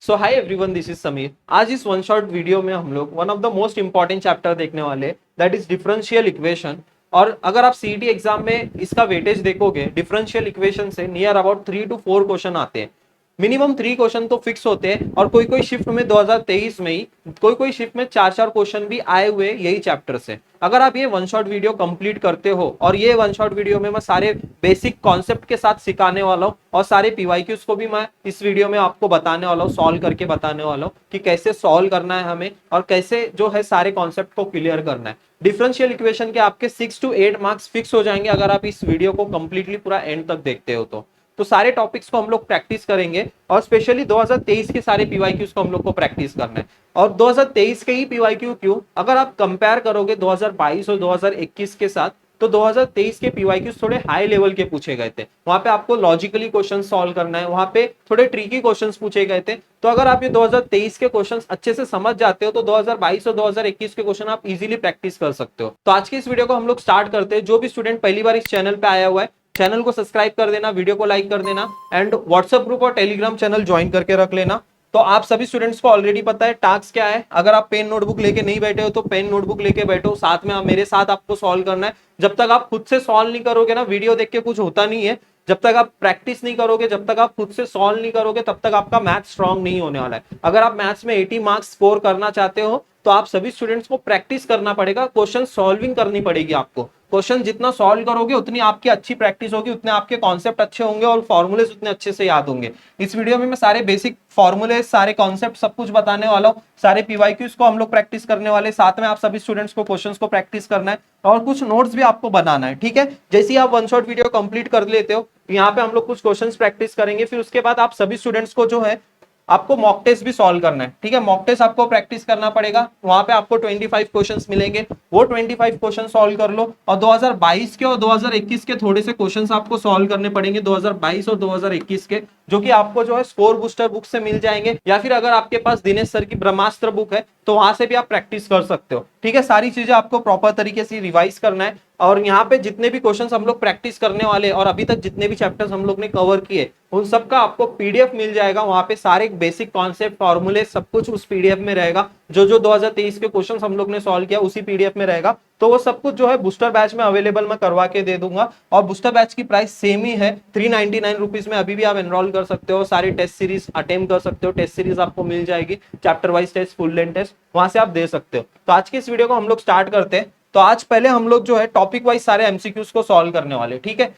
So hi everyone, this is Sameer. आज इस one shot video में हम लोग one of the most important chapter देखने वाले, दैट इज डिफरेंशियल इक्वेशन। और अगर आप सीईटी एग्जाम में इसका वेटेज देखोगे, डिफरेंशियल इक्वेशन से नियर अबाउट 3 to 4 क्वेश्चन आते हैं। मिनिमम 3 क्वेश्चन तो फिक्स होते हैं और कोई कोई शिफ्ट में 2023 में ही कोई कोई शिफ्ट में 4 4 क्वेश्चन भी आए हुए यही चैप्टर से। अगर आप ये वन शॉट वीडियो कंप्लीट करते हो, और ये वन शॉट वीडियो में मैं सारे बेसिक कॉन्सेप्ट के साथ सिखाने वाला हूँ और सारे पीवाईक्यूज को भी मैं इस वीडियो में आपको बताने वाला हूँ, सॉल्व करके बताने वाला हूँ कि कैसे सॉल्व करना है हमें और कैसे जो है सारे कॉन्सेप्ट को क्लियर करना है। डिफरेंशियल इक्वेशन के आपके 6 to 8 मार्क्स फिक्स हो जाएंगे अगर आप इस वीडियो को कंप्लीटली पूरा एंड तक देखते हो तो सारे टॉपिक्स को हम लोग प्रैक्टिस करेंगे और स्पेशली 2023 के सारे पीवाईक्यूज को हम लोग को प्रैक्टिस करना है। और 2023 के ही पीवाईक्यू क्यों, अगर आप कंपेयर करोगे 2022 और 2021 के साथ, तो 2023 के पीवाईक्यूज थोड़े हाई लेवल के पूछे गए थे। वहां पे आपको लॉजिकली क्वेश्चन सॉल्व करना है, वहां पे थोड़े ट्रिकी क्वेश्चंस पूछे गए थे। तो अगर आप ये 2023 के क्वेश्चंस अच्छे से समझ जाते हो तो 2022 और 2021 के क्वेश्चन आप इजीली प्रैक्टिस कर सकते हो। तो आज की इस वीडियो को हम लोग स्टार्ट करते हैं। जो भी स्टूडेंट पहली बार इस चैनल पे आया हुआ है, चैनल को सब्सक्राइब कर देना, वीडियो को लाइक कर देना एंड व्हाट्सएप ग्रुप और टेलीग्राम चैनल ज्वाइन करके रख लेना। तो आप सभी स्टूडेंट्स को ऑलरेडी पता है टास्क क्या है। अगर आप पेन नोटबुक लेके नहीं बैठे हो तो पेन नोटबुक लेके बैठो, साथ में मेरे साथ आपको सॉल्व करना है। जब तक आप खुद से सॉल्व नहीं करोगे ना, वीडियो देख के कुछ होता नहीं है। जब तक आप प्रैक्टिस नहीं करोगे, जब तक आप खुद से सॉल्व नहीं करोगे, तब तक आपका मैथ स्ट्रांग नहीं होने वाला है। अगर आप मैथ्स में 80 मार्क्स स्कोर करना चाहते हो तो आप सभी स्टूडेंट्स को प्रैक्टिस करना पड़ेगा, क्वेश्चन सॉल्विंग करनी पड़ेगी आपको। क्वेश्चन जितना सॉल्व करोगे उतनी आपकी अच्छी प्रैक्टिस होगी, उतने आपके कॉन्सेप्ट अच्छे होंगे और फॉर्मूलेस उतने अच्छे से याद होंगे। इस वीडियो में मैं सारे बेसिक फॉर्मूले, सारे कॉन्सेप्ट, सब कुछ बताने वाला हूँ। सारे पीवाईक्यूज को हम लोग प्रैक्टिस करने वाले, साथ में आप सभी स्टूडेंट्स को क्वेश्चंस को प्रैक्टिस करना है और कुछ नोट्स भी आपको बनाना है। ठीक है, जैसे ही आप वन शॉट वीडियो कंप्लीट कर लेते हो, यहाँ पे हम लोग कुछ क्वेश्चंस प्रैक्टिस करेंगे। फिर उसके बाद आप सभी स्टूडेंट्स को जो है आपको मॉक टेस्ट भी सॉल्व करना है। ठीक है, मॉक टेस्ट आपको प्रैक्टिस करना पड़ेगा। वहां पे आपको 25 क्वेश्चंस मिलेंगे, वो 25 क्वेश्चन सॉल्व कर लो। और 2022 के और 2021 के थोड़े से क्वेश्चंस आपको सॉल्व करने पड़ेंगे, 2022 और 2021 के, जो कि आपको जो है स्कोर बूस्टर बुक से मिल जाएंगे, या फिर अगर आपके पास दिनेश सर की ब्रह्मास्त्र बुक है तो वहां से भी आप प्रैक्टिस कर सकते हो। ठीक है, सारी चीजें आपको प्रॉपर तरीके से रिवाइज करना है। और यहाँ पे जितने भी क्वेश्चंस हम लोग प्रैक्टिस करने वाले और अभी तक जितने भी चैप्टर्स हम लोग ने कवर किए, उन सब का आपको पीडीएफ मिल जाएगा। वहां पे सारे बेसिक कॉन्सेप्ट, फॉर्मूले, सब कुछ उस पीडीएफ में रहेगा। जो 2023 के क्वेश्चंस हम लोग ने सॉल्व किया उसी पीडीएफ में रहेगा। तो वो सब कुछ जो है बूस्टर बैच में अवेलेबल मैं करवा के दे दूंगा। और बूस्टर बैच की प्राइस सेम ही है, 399 रुपीज में अभी भी आप एनरोल कर सकते हो। सारी टेस्ट सीरीज अटेम्प्ट कर सकते हो, टेस्ट सीरीज आपको मिल जाएगी, chapter wise test, full length test, वहां से आप दे सकते हो। तो आज की इस वीडियो को हम लोग स्टार्ट करते हैं। तो आज पहले हम लोग जो है टॉपिक वाइज सारे एमसीक्यूज को सॉल्व करने वाले। ठीक है,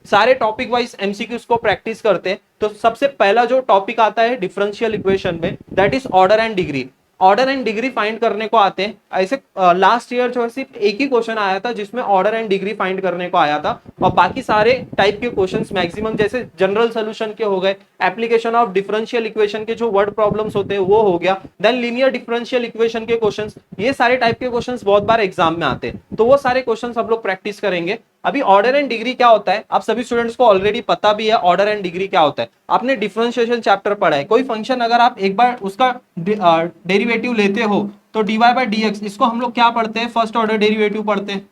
सारे टॉपिक वाइज एमसीक्यूज को प्रैक्टिस करते हैं। तो सबसे पहला जो टॉपिक आता है डिफरेंशियल इक्वेशन में, that is order and degree. Order and degree find करने को आते हैं। ऐसे लास्ट ईयर जो है सिर्फ एक ही क्वेश्चन आया था जिसमें ऑर्डर एंड डिग्री फाइंड करने को आया था, और बाकी सारे टाइप के क्वेश्चंस मैक्सिमम जैसे जनरल सोल्यूशन के हो गए, एप्लीकेशन ऑफ डिफरेंशियल इक्वेशन के जो वर्ड प्रॉब्लम्स होते हैं वो हो गया, देन लीनियर डिफरेंशियल इक्वेशन के क्वेश्चंस, ये सारे टाइप के क्वेश्चंस बहुत बार एग्जाम में आते हैं। तो वो सारे क्वेश्चंस हम लोग प्रैक्टिस करेंगे। अभी ऑर्डर एंड डिग्री क्या होता है आप सभी स्टूडेंट्स को ऑलरेडी पता भी है। ऑर्डर एंड डिग्री क्या होता है, आपने डिफरेंशिएशन चैप्टर पढ़ा है। कोई फंक्शन अगर आप एक बार उसका डेरिवेटिव लेते हो तो dy बाय dx, इसको हम लोग क्या पढ़ते हैं, फर्स्ट ऑर्डर डेरिवेटिव पढ़ते हैं।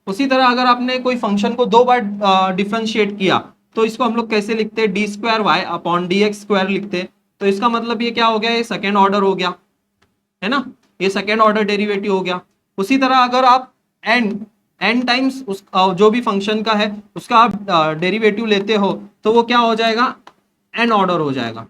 उसी तरह अगर आपने कोई फंक्शन को 2 बार डिफरेंशिएट किया तो इसको हम लोग कैसे लिखते हैं, d square y upon d x square लिखते हैं। तो इसका मतलब ये क्या हो गया, ये सेकेंड ऑर्डर हो गया, है ना, ये सेकेंड ऑर्डर डेरिवेटिव हो गया। उसी तरह अगर आप एन टाइम्स उस जो भी फंक्शन का है उसका आप डेरिवेटिव लेते हो तो वो क्या हो जाएगा, एन ऑर्डर हो जाएगा।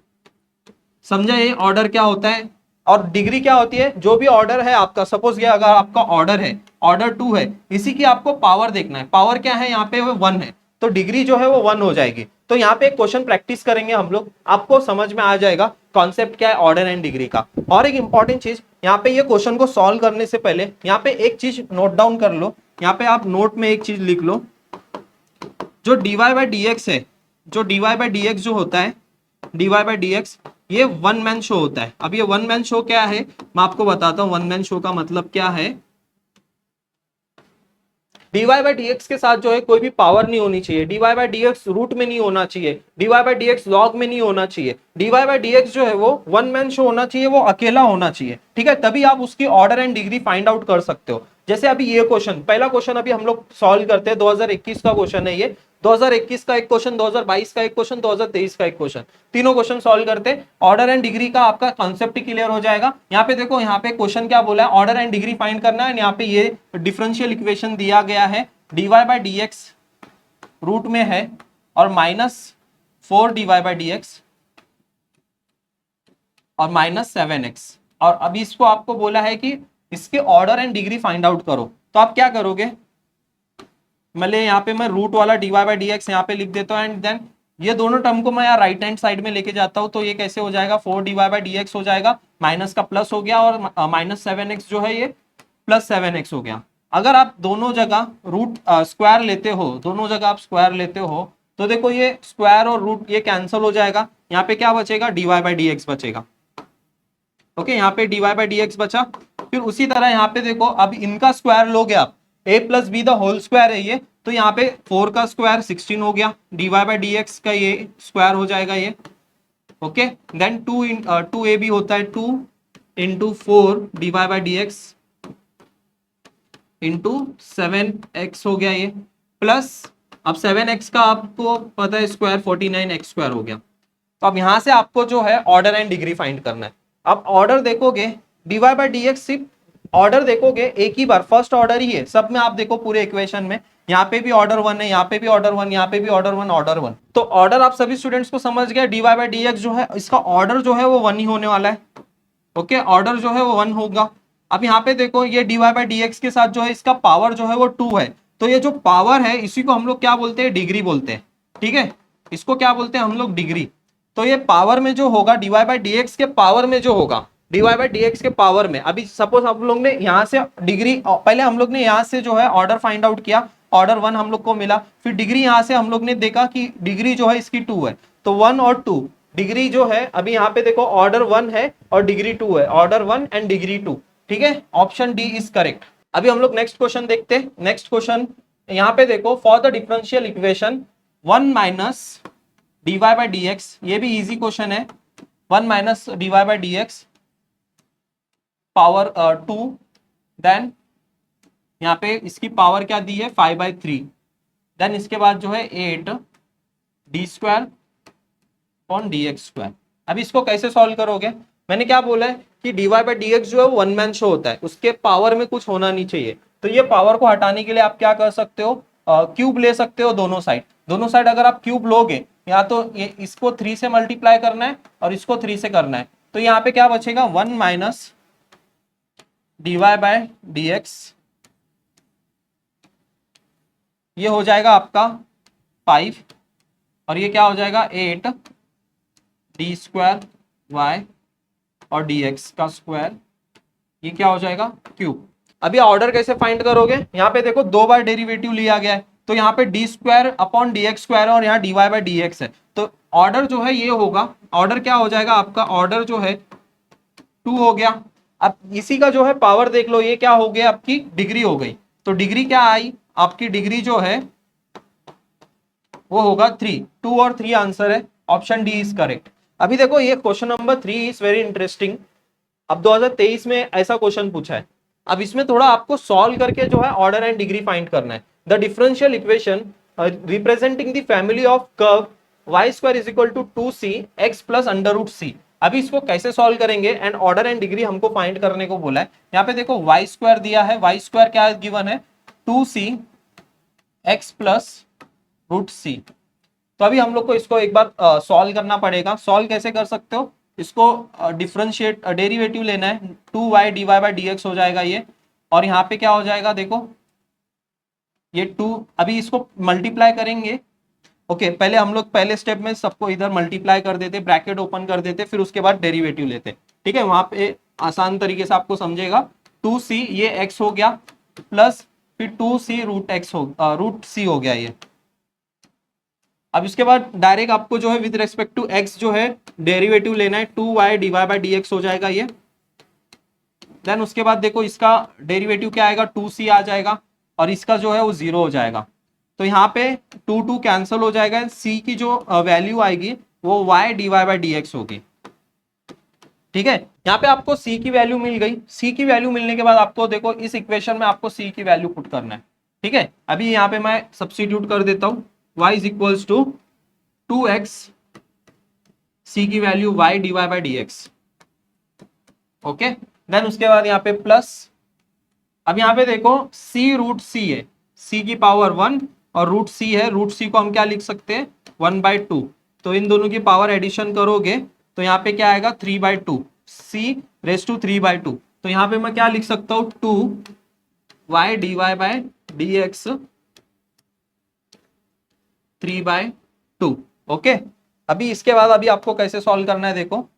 समझा ये ऑर्डर क्या होता है। और डिग्री क्या होती है, जो भी ऑर्डर है आपका, सपोज ये अगर आपका ऑर्डर है, ऑर्डर 2 है, इसी की आपको पावर देखना है। पावर क्या है यहाँ पे, वो 1 है, तो डिग्री जो है वो 1 हो जाएगी। तो यहाँ पे एक क्वेश्चन प्रैक्टिस करेंगे हम लोग, आपको समझ में आ जाएगा कॉन्सेप्ट क्या है ऑर्डर एंड डिग्री का। और एक इंपॉर्टेंट चीज यहाँ पे, ये क्वेश्चन को सॉल्व करने से पहले यहाँ पे एक चीज नोट डाउन कर लो। यहाँ पे आप नोट में एक चीज लिख लो, जो dy बाय dx है, जो dy बाय dx जो होता है, dy बाय dx, ये वन मैन शो होता है। अब ये वन मैन शो क्या है मैं आपको बताता हूं। वन मैन शो का मतलब क्या है, dy बाय dx के साथ जो है कोई भी पावर नहीं होनी चाहिए। dy बाय dx रूट में नहीं होना चाहिए, dy बाय dx लॉग में नहीं होना चाहिए। dy बाय dx जो है वो वन मैन शो होना चाहिए, वो अकेला होना चाहिए। ठीक है, तभी आप उसकी order and degree find out कर सकते हो। जैसे अभी ये क्वेश्चन, पहला क्वेश्चन अभी हम लोग सॉल्व करते हैं, 2021 का क्वेश्चन है ये। 2021 का एक क्वेश्चन, 2022 का एक क्वेश्चन, 2023 का एक क्वेश्चन, तीनों क्वेश्चन सॉल्व करते, ऑर्डर एंड डिग्री का आपका कॉन्सेप्ट ही क्लियर हो जाएगा। यहाँ पे देखो, यहाँ पे क्वेश्चन क्या बोला है, ऑर्डर एंड डिग्री फाइंड करना है। यहाँ पे ये डिफरेंशियल इक्वेशन दिया गया है, dy by d x root में है और -4 dy बाई डी एक्स और -7x, और अभी इसको आपको बोला है कि इसके order and degree find out करो। तो आप क्या करोगे, मतलब यहाँ पे मैं रूट वाला dy बाई डी एक्स यहाँ पे लिख देता हूँ, एंड देन ये दोनों टर्म को मैं यहाँ राइट हैंड साइड में लेके जाता हूँ, तो ये कैसे हो जाएगा, 4 dy बाई डी एक्स हो जाएगा, माइनस का प्लस हो गया, और -7x जो है ये +7x हो गया। अगर आप दोनों जगह रूट स्क्वायर लेते हो, दोनों जगह आप स्क्वायर लेते हो, तो देखो ये स्क्वायर और रूट ये कैंसिल हो जाएगा, यहाँ पे क्या बचेगा, dy बाई डी एक्स बचेगा। ओके, यहाँ पे dy बाई डी एक्स बचा। फिर उसी तरह यहाँ पे देखो, अब इनका स्क्वायर लोगे आप, a plus b the whole square है ये, तो यहाँ पे 4 का स्क्वायर 16 हो गया, dy बाई डी एक्स का ये स्क्वायर हो जाएगा ये। ओके, देन 2a भी होता है, 2 into 4 dy by d x into 7x हो गया ये, प्लस अब 7x का आपको पता है स्क्वायर 49x स्क्वायर हो गया। तो अब यहां से आपको जो है ऑर्डर एंड डिग्री फाइंड करना है। अब ऑर्डर देखोगे, dy बाई डी एक्स सिर्फ ऑर्डर देखोगे एक ही बार, फर्स्ट ऑर्डर ही है सब में, आप देखो पूरे इक्वेशन में, यहाँ पे भी ऑर्डर 1 है, यहाँ पे भी ऑर्डर 1, यहाँ पे भी ऑर्डर 1, ऑर्डर 1। तो ऑर्डर आप सभी स्टूडेंट्स को समझ गए, dy बाई डी एक्स जो है इसका ऑर्डर जो है वो 1 ही होने वाला है। ओके, ऑर्डर जो है वो 1 होगा। अब यहाँ पे देखो, ये dy बाई डी एक्स के साथ जो है इसका पावर जो है वो 2 है, तो ये जो पावर है इसी को हम लोग क्या बोलते हैं, डिग्री बोलते हैं। ठीक है, इसको क्या बोलते हैं हम लोग, डिग्री। तो ये पावर में जो होगा, dy बाई डी एक्स के पावर में जो होगा, dy बाई डी एक्स के पावर में, अभी सपोज हम लोग ने यहाँ से डिग्री, पहले हम लोग ने यहाँ से जो है ऑर्डर फाइंड आउट किया, ऑर्डर 1 हम लोग को मिला, फिर डिग्री यहाँ से हम लोग ने देखा कि डिग्री जो है इसकी 2 है, तो 1 और 2 डिग्री जो है, अभी यहाँ पे देखो ऑर्डर 1 है और डिग्री 2 है, ऑर्डर 1 एंड डिग्री 2। ठीक है, ऑप्शन डी इज करेक्ट। अभी हम लोग नेक्स्ट क्वेश्चन देखते हैं। नेक्स्ट क्वेश्चन यहाँ पे देखो, for the differential equation 1 minus dy by d x, ये भी इजी क्वेश्चन है, 1 minus dy by d x power 2, then यहाँ पे इसकी पावर क्या दी है, 5/3, देन इसके बाद जो है 8 D square upon d x square. अभी इसको कैसे सॉल्व करोगे, मैंने क्या बोला है कि dy बाई डी एक्स जो है वन मैन शो होता है, उसके पावर में कुछ होना नहीं चाहिए। तो ये पावर को हटाने के लिए आप क्या कर सकते हो, क्यूब ले सकते हो दोनों साइड। दोनों साइड अगर आप क्यूब लोगे, या तो ये इसको 3 से मल्टीप्लाई करना है और इसको 3 से करना है, तो यहाँ पे क्या बचेगा, 1 minus dy by d x, ये हो जाएगा आपका 5, और ये क्या हो जाएगा 8 डी स्क्वायर वाई और dx का स्क्वायर, ये क्या हो जाएगा क्यूब। अभी ऑर्डर कैसे फाइंड करोगे, यहाँ पे देखो 2 बार डेरिवेटिव लिया गया है, तो यहाँ पे D square upon d x square और यहाँ dy बाई डी एक्स है, तो ऑर्डर जो है ये होगा, ऑर्डर क्या हो जाएगा आपका, ऑर्डर जो है 2 हो गया। अब इसी का जो है पावर देख लो, ये क्या हो गया, आपकी डिग्री हो गई, तो डिग्री क्या आई आपकी, डिग्री जो है वो होगा 3, 2 और 3 आंसर है, ऑप्शन डी इज करेक्ट। अभी देखो ये question number 3 is very interesting. अब 2023 में ऐसा क्वेश्चन पूछा है, अब इसमें थोड़ा आपको सॉल्व करके जो है ऑर्डर एंड डिग्री फाइंड करना है। The differential equation representing the family of curve y square is equal to 2c x plus under root c। अभी इसको कैसे सॉल्व करेंगे, एंड ऑर्डर एंड डिग्री हमको फाइंड करने को बोला है। यहाँ पे देखो y स्क्वायर दिया है, y स्क्वायर क्या गिवन है, 2c x plus root c। तो अभी हम लोग को इसको एक बार सॉल्व करना पड़ेगा। सॉल्व कैसे कर सकते हो, इसको डिफरेंशिएट डेरिवेटिव लेना है, 2y dy by d x हो जाएगा ये, और यहाँ पे क्या हो जाएगा देखो ये 2, अभी इसको मल्टीप्लाई करेंगे। ओके, पहले हम लोग पहले स्टेप में सबको इधर मल्टीप्लाई कर देते, ब्रैकेट ओपन कर देते, फिर उसके बाद डेरिवेटिव लेते। ठीक है, वहां पे आसान तरीके से आपको समझेगा। 2c ये x हो गया, प्लस फिर 2c रूट c हो गया ये। अब इसके बाद डायरेक्ट आपको जो है विद रेस्पेक्ट टू x जो है डेरिवेटिव लेना है, 2y dy by d x हो जाएगा ये। देन उसके बाद देखो इसका डेरिवेटिव क्या आएगा, 2c आ जाएगा, और इसका जो है वो 0 हो जाएगा। तो यहाँ पे 2 कैंसिल हो जाएगा, c की जो वैल्यू आएगी वो y dy by d x होगी। ठीक है, यहाँ पे आपको c की वैल्यू मिल गई। c की वैल्यू मिलने के बाद आपको देखो इस इक्वेशन में आपको c की वैल्यू पुट करना है। ठीक है, अभी यहाँ पे मैं सब्स्टिट्यूट कर देता हूँ, y is equals to 2x, c की value y dy by d x. Okay, then उसके बाद यहाँ पे प्लस, अब यहाँ पे देखो c रूट c है, c की पावर 1 और रूट c है, रूट c को हम क्या लिख सकते हैं 1/2, तो इन दोनों की पावर एडिशन करोगे तो यहाँ पे क्या आएगा 3/2, c रेस टू 3/2, तो यहाँ पे मैं क्या लिख सकता हूँ 2y dy by d x 3/2। Okay, अभी इसके बाद अभी आपको कैसे सॉल्व करना है, देखो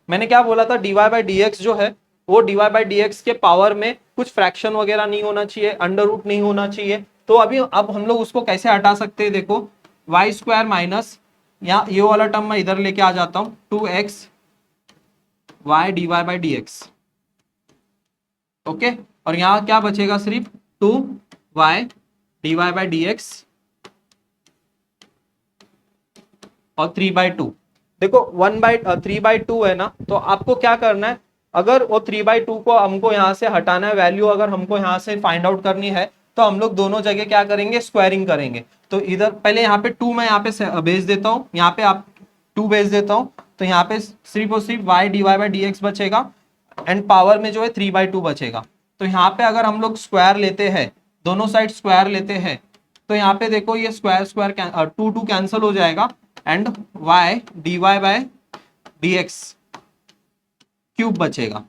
मैंने क्या बोला था, dy बाई डी एक्स जो है वो dy बाई डी एक्स के पावर में कुछ फ्रैक्शन वगैरह नहीं होना चाहिए, अंडर रूट नहीं होना चाहिए, तो अभी अब हम लोग उसको कैसे हटा सकते हैं, देखो वाई स्क्वायर माइनस, यहाँ ये वाला टर्म मैं इधर लेके आ जाता हूँ 2x y dy by d x. Okay, और यहाँ क्या बचेगा, सिर्फ 2y dy by d x और 3/2। देखो 3/2 है ना, तो आपको क्या करना है, अगर वो 3/2 को हमको यहाँ से हटाना है, वैल्यू अगर हमको यहाँ से फाइंड आउट करनी है, तो हम लोग दोनों जगह क्या करेंगे, स्क्वायरिंग करेंगे। तो इधर पहले यहाँ पे 2 मैं यहाँ पे भेज देता हूँ, यहाँ पे आप 2 भेज देता हूँ, तो यहाँ पे सिर्फ और सिर्फ y dy by d x बचेगा एंड पावर में जो है 3/2 बचेगा। तो यहाँ पे अगर हम लोग स्क्वायर लेते हैं, दोनों साइड स्क्वायर लेते हैं, तो यहाँ पे देखो ये स्क्वायर स्क्वायर 2 कैंसिल हो जाएगा and y dy by d x cube बचेगा।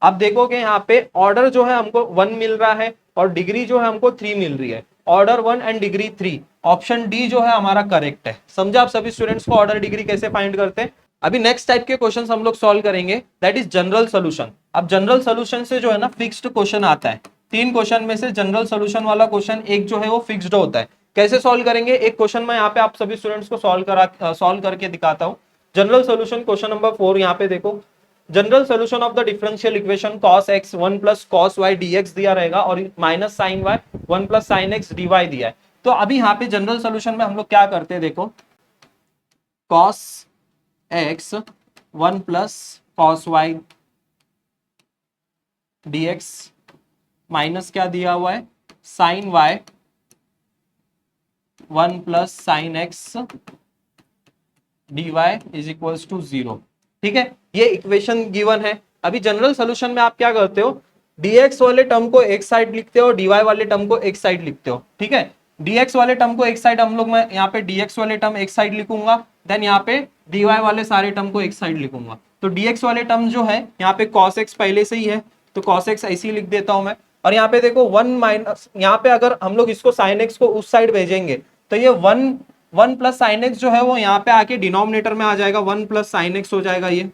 अब देखोगे यहाँ पे ऑर्डर जो है हमको 1 मिल रहा है और डिग्री जो है हमको 3 मिल रही है, order 1 and degree 3, option D जो है हमारा करेक्ट है। समझा आप सभी स्टूडेंट्स को ऑर्डर डिग्री कैसे फाइंड करते हैं। अभी नेक्स्ट टाइप के क्वेश्चंस हम लोग सॉल्व करेंगे, दैट इज जनरल सोल्यूशन। अब जनरल सोल्यूशन से जो है ना फिक्स्ड क्वेश्चन आता है, 3 क्वेश्चन में से जनरल सोल्यूशन वाला क्वेश्चन एक जो है वो फिक्स्ड होता है। कैसे सॉल्व करेंगे, एक क्वेश्चन मैं यहाँ पे आप सभी स्टूडेंट्स को सॉल्व करके दिखाता हूँ। जनरल सोल्यूशन क्वेश्चन नंबर 4, यहाँ पे देखो general solution of the differential equation cos x 1 plus cos y dx दिया रहेगा और minus sin y 1 plus sin x dy दिया है। तो अभी यहाँ पे जनरल सोल्यूशन में हम लोग क्या करते हैं, देखो cos x 1 plus cos y dx minus क्या दिया हुआ है sin y 1 plus sin x dy is equals to 0। ठीक है, ये इक्वेशन गिवन है। अभी जनरल सोल्यूशन में आप क्या करते हो, dx वाले टर्म को एक साइड लिखते हो, dy वाले टर्म को एक साइड लिखते हो। ठीक है, dx वाले टर्म को एक साइड हम लोग, मैं यहाँ पे dx वाले टर्म एक साइड लिखूंगा, देन यहाँ पे dy वाले सारे टर्म को एक साइड लिखूंगा। तो dx वाले टर्म जो है यहाँ पे cos x पहले से ही है, तो cos x ऐसे ही लिख देता हूं मैं। और यहाँ पे देखो 1 माइनस, यहाँ पे अगर हम लोग इसको sin x को उस साइड भेजेंगे तो ये 1 प्लस साइन एक्स जो है वो यहाँ पे आके डिनोमिनेटर में आ जाएगा, 1 प्लस साइन एक्स हो जाएगा ये।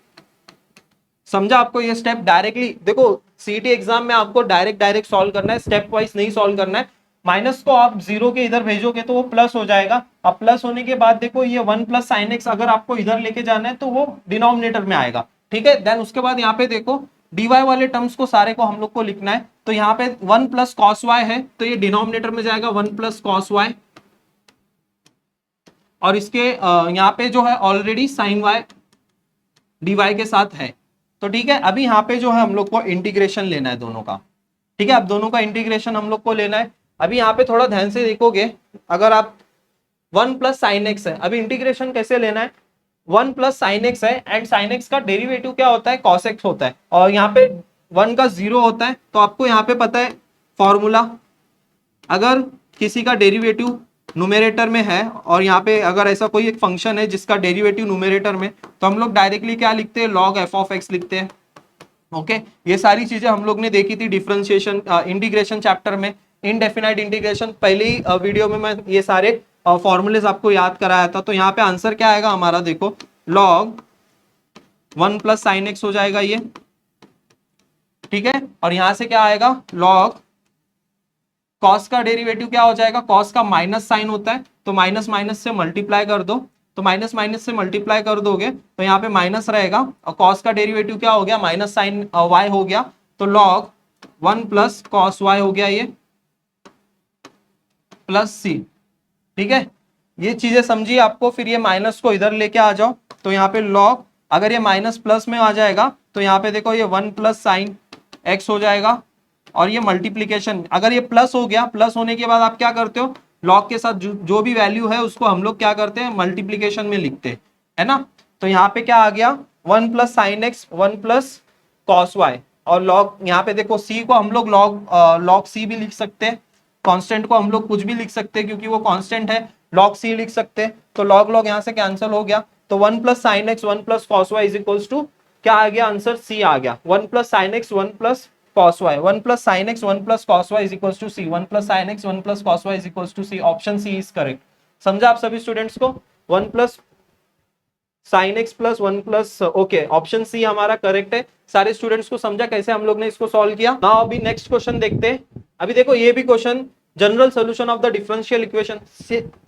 समझा आपको ये स्टेप डायरेक्टली, देखो सीईटी एग्जाम में आपको डायरेक्ट सॉल्व करना है, स्टेप वाइज नहीं सॉल्व करना है। माइनस को आप 0 के इधर भेजोगे तो वो प्लस हो जाएगा। अब प्लस होने के बाद देखो ये 1 प्लस साइन एक्स अगर आपको इधर लेके जाना है तो वो डिनोमिनेटर में आएगा। ठीक है, देन उसके बाद यहाँ पे देखो dy वाले टर्म्स को सारे को हम लोग को लिखना है, तो यहाँ पे 1 प्लस कॉस वाई है तो ये डिनोमिनेटर में जाएगा 1 प्लस कॉस वाई, और इसके यहाँ पे जो है already sine y d y के साथ है। तो ठीक है, अभी यहाँ पे जो है हम लोग को इंटीग्रेशन लेना है दोनों का। ठीक है, अब दोनों का इंटीग्रेशन हम लोग को लेना है। अभी यहाँ पे थोड़ा ध्यान से देखोगे, अगर आप 1 प्लस साइन एक्स है, अभी इंटीग्रेशन कैसे लेना है, 1 प्लस साइन एक्स है एंड साइन एक्स का डेरिवेटिव क्या होता है, कॉस एक्स होता है, और यहाँ पे 1 का 0 होता है। तो आपको यहाँ पे पता है फॉर्मूला, अगर किसी का डेरिवेटिव न्यूमेरेटर में है और यहाँ पे अगर ऐसा कोई एक फंक्शन है जिसका डेरिवेटिव न्यूमेरेटर में, तो हम लोग डायरेक्टली क्या लिखते हैं, लॉग एफ ऑफ एक्स लिखते हैं। ओके, ये सारी चीजें हम लोग ने देखी थी डिफरेंशिएशन इंटीग्रेशन चैप्टर में, इनडेफिनाइट इंटीग्रेशन पहले ही वीडियो में मैं ये सारे फॉर्मूलेज आपको याद कराया था। तो यहाँ पे आंसर क्या आएगा हमारा, देखो लॉग 1 प्लस साइन एक्स हो जाएगा ये। ठीक है, और यहां से क्या आएगा, लॉग कॉस का डेरिवेटिव क्या हो जाएगा, कॉस का माइनस साइन होता है, तो माइनस माइनस से मल्टीप्लाई कर दो, तो माइनस माइनस से मल्टीप्लाई कर दोगे तो यहाँ पे माइनस रहेगा, और कॉस का डेरिवेटिव क्या हो गया, माइनस साइन वाई हो गया, तो लॉग 1 प्लस कॉस वाई हो गया ये, प्लस सी। ठीक है, ये चीजें समझिए आपको। फिर ये माइनस को इधर लेके आ जाओ, तो यहाँ पे लॉग, अगर ये माइनस प्लस में आ जाएगा तो यहाँ पे देखो ये 1 प्लस साइन एक्स हो जाएगा, और ये मल्टीप्लीकेशन, अगर ये प्लस हो गया, प्लस होने के बाद आप क्या करते हो, लॉग के साथ जो भी वैल्यू है उसको हम लोग क्या करते हैं, मल्टीप्लीकेशन में लिखते हैं, है ना। तो यहाँ पे क्या आ गया, 1 plus sine x 1 plus cos y, और लॉग यहाँ पे देखो सी को हम लोग लॉग सी भी लिख सकते हैं, कांस्टेंट को हम लोग कुछ भी लिख सकते हैं क्योंकि वो कांस्टेंट है, लॉग सी लिख सकते हैं। तो लॉग लॉग यहाँ से कैंसिल हो गया, तो 1 plus sine x 1 plus cos y is equals to क्या आ गया, आंसर सी आ गया। 1 plus sine x 1 plus cos y, 1 plus sin x 1 plus cos y is equals to c, 1 plus sin x 1 plus cos y is equals to c, option C is correct. समझा आप सभी students को, 1 plus sine x plus 1 plus, okay option C हमारा correct है। सारे students को समझा कैसे हम लोग ने इसको सॉल्व किया। नाउ अभी नेक्स्ट क्वेश्चन देखते हैं। अभी देखो ये भी question general solution of the differential equation,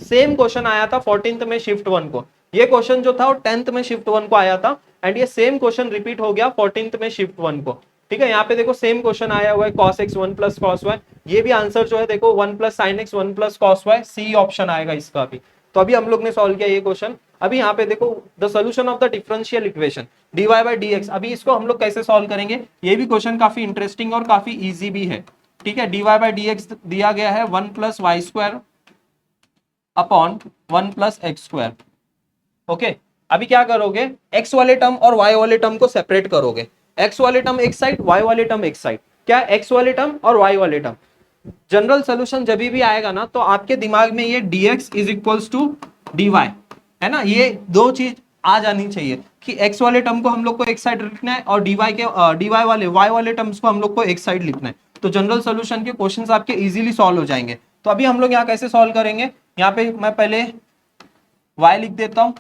same question आया था 14th में शिफ्ट 1 को, ये क्वेश्चन जो था वो 10th में शिफ्ट 1 को आया था, एंड ये सेम क्वेश्चन रिपीट हो गया 14th में शिफ्ट 1 को। ठीक है, यहाँ पे देखो सेम क्वेश्चन आया हुआ है cos x 1 plus cos y, ये भी आंसर जो है देखो 1 plus sine x 1 plus cos y, C option आएगा इसका भी। तो अभी हम लोग ने सॉल्व किया ये क्वेश्चन। अभी यहाँ पे देखो the solution of the differential equation dy by dx, अभी इसको हम लोग कैसे सॉल्व करेंगे, ये भी क्वेश्चन काफी इंटरेस्टिंग और काफी इजी भी है। ठीक है, dy बाई dx दिया गया है 1 plus y square upon 1 plus x square. Okay, अभी क्या करोगे, x वाले टर्म और y वाले टर्म को सेपरेट करोगे, x वाले टर्म एक साइड, y वाले टर्म एक साइड, क्या x वाले टर्म और y वाले टर्म। जनरल सोल्यूशन जब भी आएगा ना तो आपके दिमाग में ये dx is equals to dy है ना, ये दो चीज आ जानी चाहिए कि x वाले टर्म को हम लोग को एक साइड लिखना है और dy वाले y वाले टर्म्स को हम लोग को एक साइड लिखना है। तो जनरल सोल्यूशन के क्वेश्चंस आपके इजीली सॉल्व हो जाएंगे। तो अभी हम लोग यहाँ कैसे सॉल्व करेंगे, यहाँ पे मैं पहले y लिख देता हूँ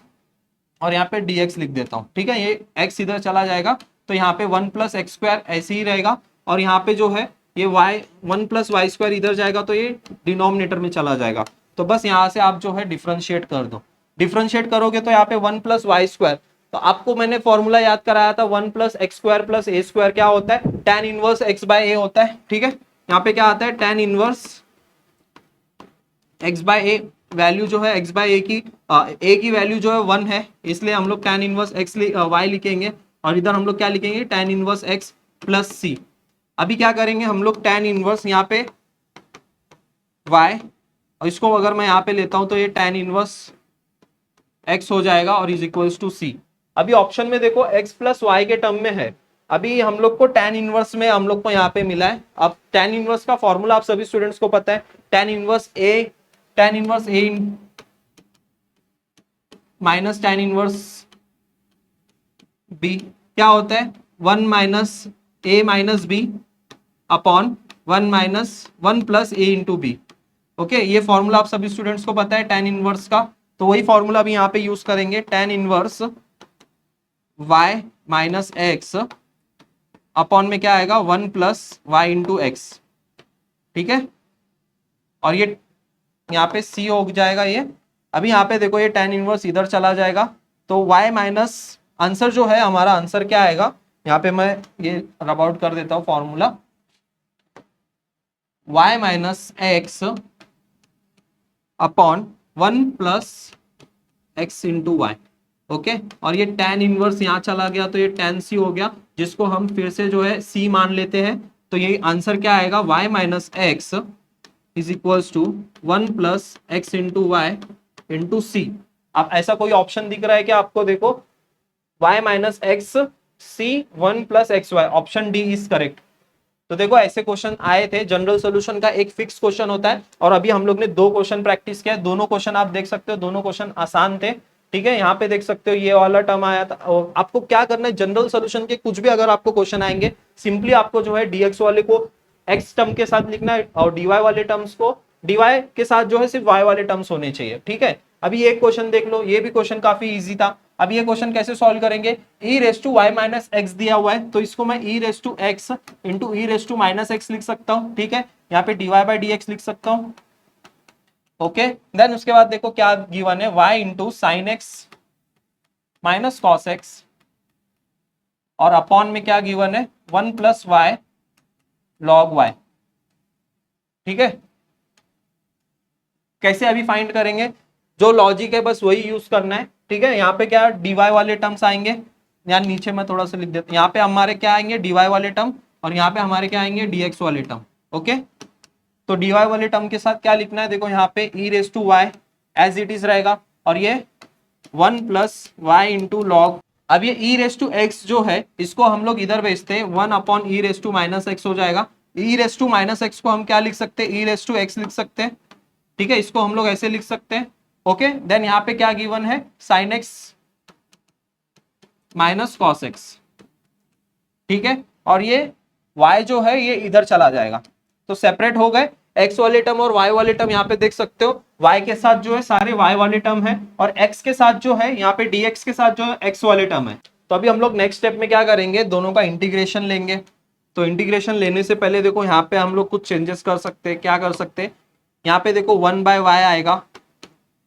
और यहाँ पे dx लिख देता हूँ। ठीक है, ये x इधर चला जाएगा तो यहाँ पे 1 प्लस एक्स स्क्वायर ऐसे ही रहेगा, और यहाँ पे जो है ये y 1 प्लस वाई स्क्वायर इधर जाएगा तो ये डिनोमिनेटर में चला जाएगा। तो बस यहाँ से आप जो है डिफरेंशिएट कर दो, डिफरेंशिएट करोगे तो यहाँ पे 1 प्लस वाई स्क्वायर, तो आपको मैंने फॉर्मूला याद कराया था 1 प्लस एक्स स्क्वायर प्लस ए स्क्वायर क्या होता है, tan इनवर्स x बाय ए होता है। ठीक है, यहाँ पे क्या आता है tan इनवर्स x बाय ए, वैल्यू जो है x बाय ए की वैल्यू जो है 1 है, इसलिए हम लोग tan इनवर्स x y लिखेंगे, और इधर हम लोग क्या लिखेंगे, tan इनवर्स x प्लस सी। अभी क्या करेंगे हम लोग, tan इनवर्स यहाँ पे y, और इसको अगर मैं यहाँ पे लेता हूं तो ये tan इनवर्स x हो जाएगा और इज इक्वल्स टू सी। अभी ऑप्शन में देखो x प्लस वाई के टर्म में है, अभी हम लोग को tan इनवर्स में हम लोग को यहाँ पे मिला है। अब tan इनवर्स का फॉर्मूला आप सभी स्टूडेंट्स को पता है, tan inverse A minus tan inverse B क्या होता है, 1 minus A minus B upon 1 minus 1 plus A into B. Okay, ये फॉर्मूला आप सभी स्टूडेंट्स को पता है tan इनवर्स का, तो वही फॉर्मूला भी यहाँ पे यूज करेंगे, tan inverse y minus x upon में क्या आएगा 1 प्लस वाई इंटू एक्स। ठीक है, और ये यहाँ पे c हो जाएगा ये। अभी यहाँ पे देखो ये tan इनवर्स इधर चला जाएगा तो y माइनस, आंसर जो है हमारा आंसर क्या आएगा, यहाँ पे मैं ये रब आउट कर देता हूँ formula, y minus x upon 1 plus x into y. Okay, और ये tan इनवर्स यहाँ चला गया तो ये tan c हो गया, जिसको हम फिर से जो है c मान लेते हैं, तो ये आंसर क्या आएगा, y minus X is equals to 1 plus x into Y into C. अब ऐसा कोई ऑप्शन दिख रहा है क्या आपको, देखो y minus x c 1 plus x y, option D is correct. तो देखो ऐसे क्वेश्चन आए थे, जनरल सॉल्यूशन का एक फिक्स क्वेश्चन होता है, और अभी हम लोग ने 2 क्वेश्चन प्रैक्टिस किया, दोनों क्वेश्चन आप देख सकते हो, दोनों क्वेश्चन आसान थे। ठीक है, यहाँ पे देख सकते हो ये वाला टर्म आया था, और आपको क्या करना है, जनरल सॉल्यूशन के कुछ भी अगर आपको क्वेश्चन आएंगे, सिंपली आपको जो है dx वाले को x टर्म के साथ लिखना है और dy वाले टर्म्स को dy के साथ जो है सिर्फ y वाले टर्म्स होने चाहिए। ठीक है, अभी एक क्वेश्चन देख लो, ये भी क्वेश्चन काफी इजी था। अब ये क्वेश्चन कैसे सॉल्व करेंगे, e raise to y minus x दिया हुआ है, तो इसको मैं e raise to x into e raise to minus x लिख सकता हूँ। ठीक है, यहाँ पे dy बाई डी एक्स लिख सकता हूँ। ओके, देन उसके बाद देखो क्या गिवन है, y into sine x minus cos x, और अपॉन में क्या गिवन है, 1 प्लस वाई लॉग वाई। ठीक है, कैसे अभी फाइंड करेंगे, जो लॉजिक है बस वही यूज करना है। ठीक है, यहाँ पे क्या dy वाले टर्म्स आएंगे, यार नीचे मैं थोड़ा सा लिख देता हूँ, यहाँ पे हमारे क्या आएंगे dy वाले टर्म, और यहाँ पे हमारे क्या आएंगे dx वाले टर्म। ओके, तो dy वाले टर्म के साथ क्या लिखना है, देखो यहाँ पे e raise to y as it is रहेगा, और ये 1 प्लस वाई इंटू लॉग। अब ये e रेस टू एक्स जो है इसको हम लोग इधर भेजते हैं, 1 upon e raise to minus x हो जाएगा। e raise to minus x को हम क्या लिख सकते हैं, e रेस टू एक्स लिख सकते हैं, ठीक है, इसको हम लोग ऐसे लिख सकते हैं। ओके, देन यहाँ पे क्या गिवन है, sine x minus cos x, ठीक है, और ये y जो है ये इधर चला जाएगा, तो सेपरेट हो गए x वाले टर्म और y वाले टर्म। यहाँ पे देख सकते हो y के साथ जो है सारे y वाले टर्म है, और x के साथ जो है यहाँ पे dx के साथ जो है x वाले टर्म है। तो अभी हम लोग नेक्स्ट स्टेप में क्या करेंगे, दोनों का इंटीग्रेशन लेंगे। तो इंटीग्रेशन लेने से पहले देखो यहाँ पे हम लोग कुछ चेंजेस कर सकते हैं। क्या कर सकते हैं, यहाँ पे देखो 1 बाय वाई आएगा,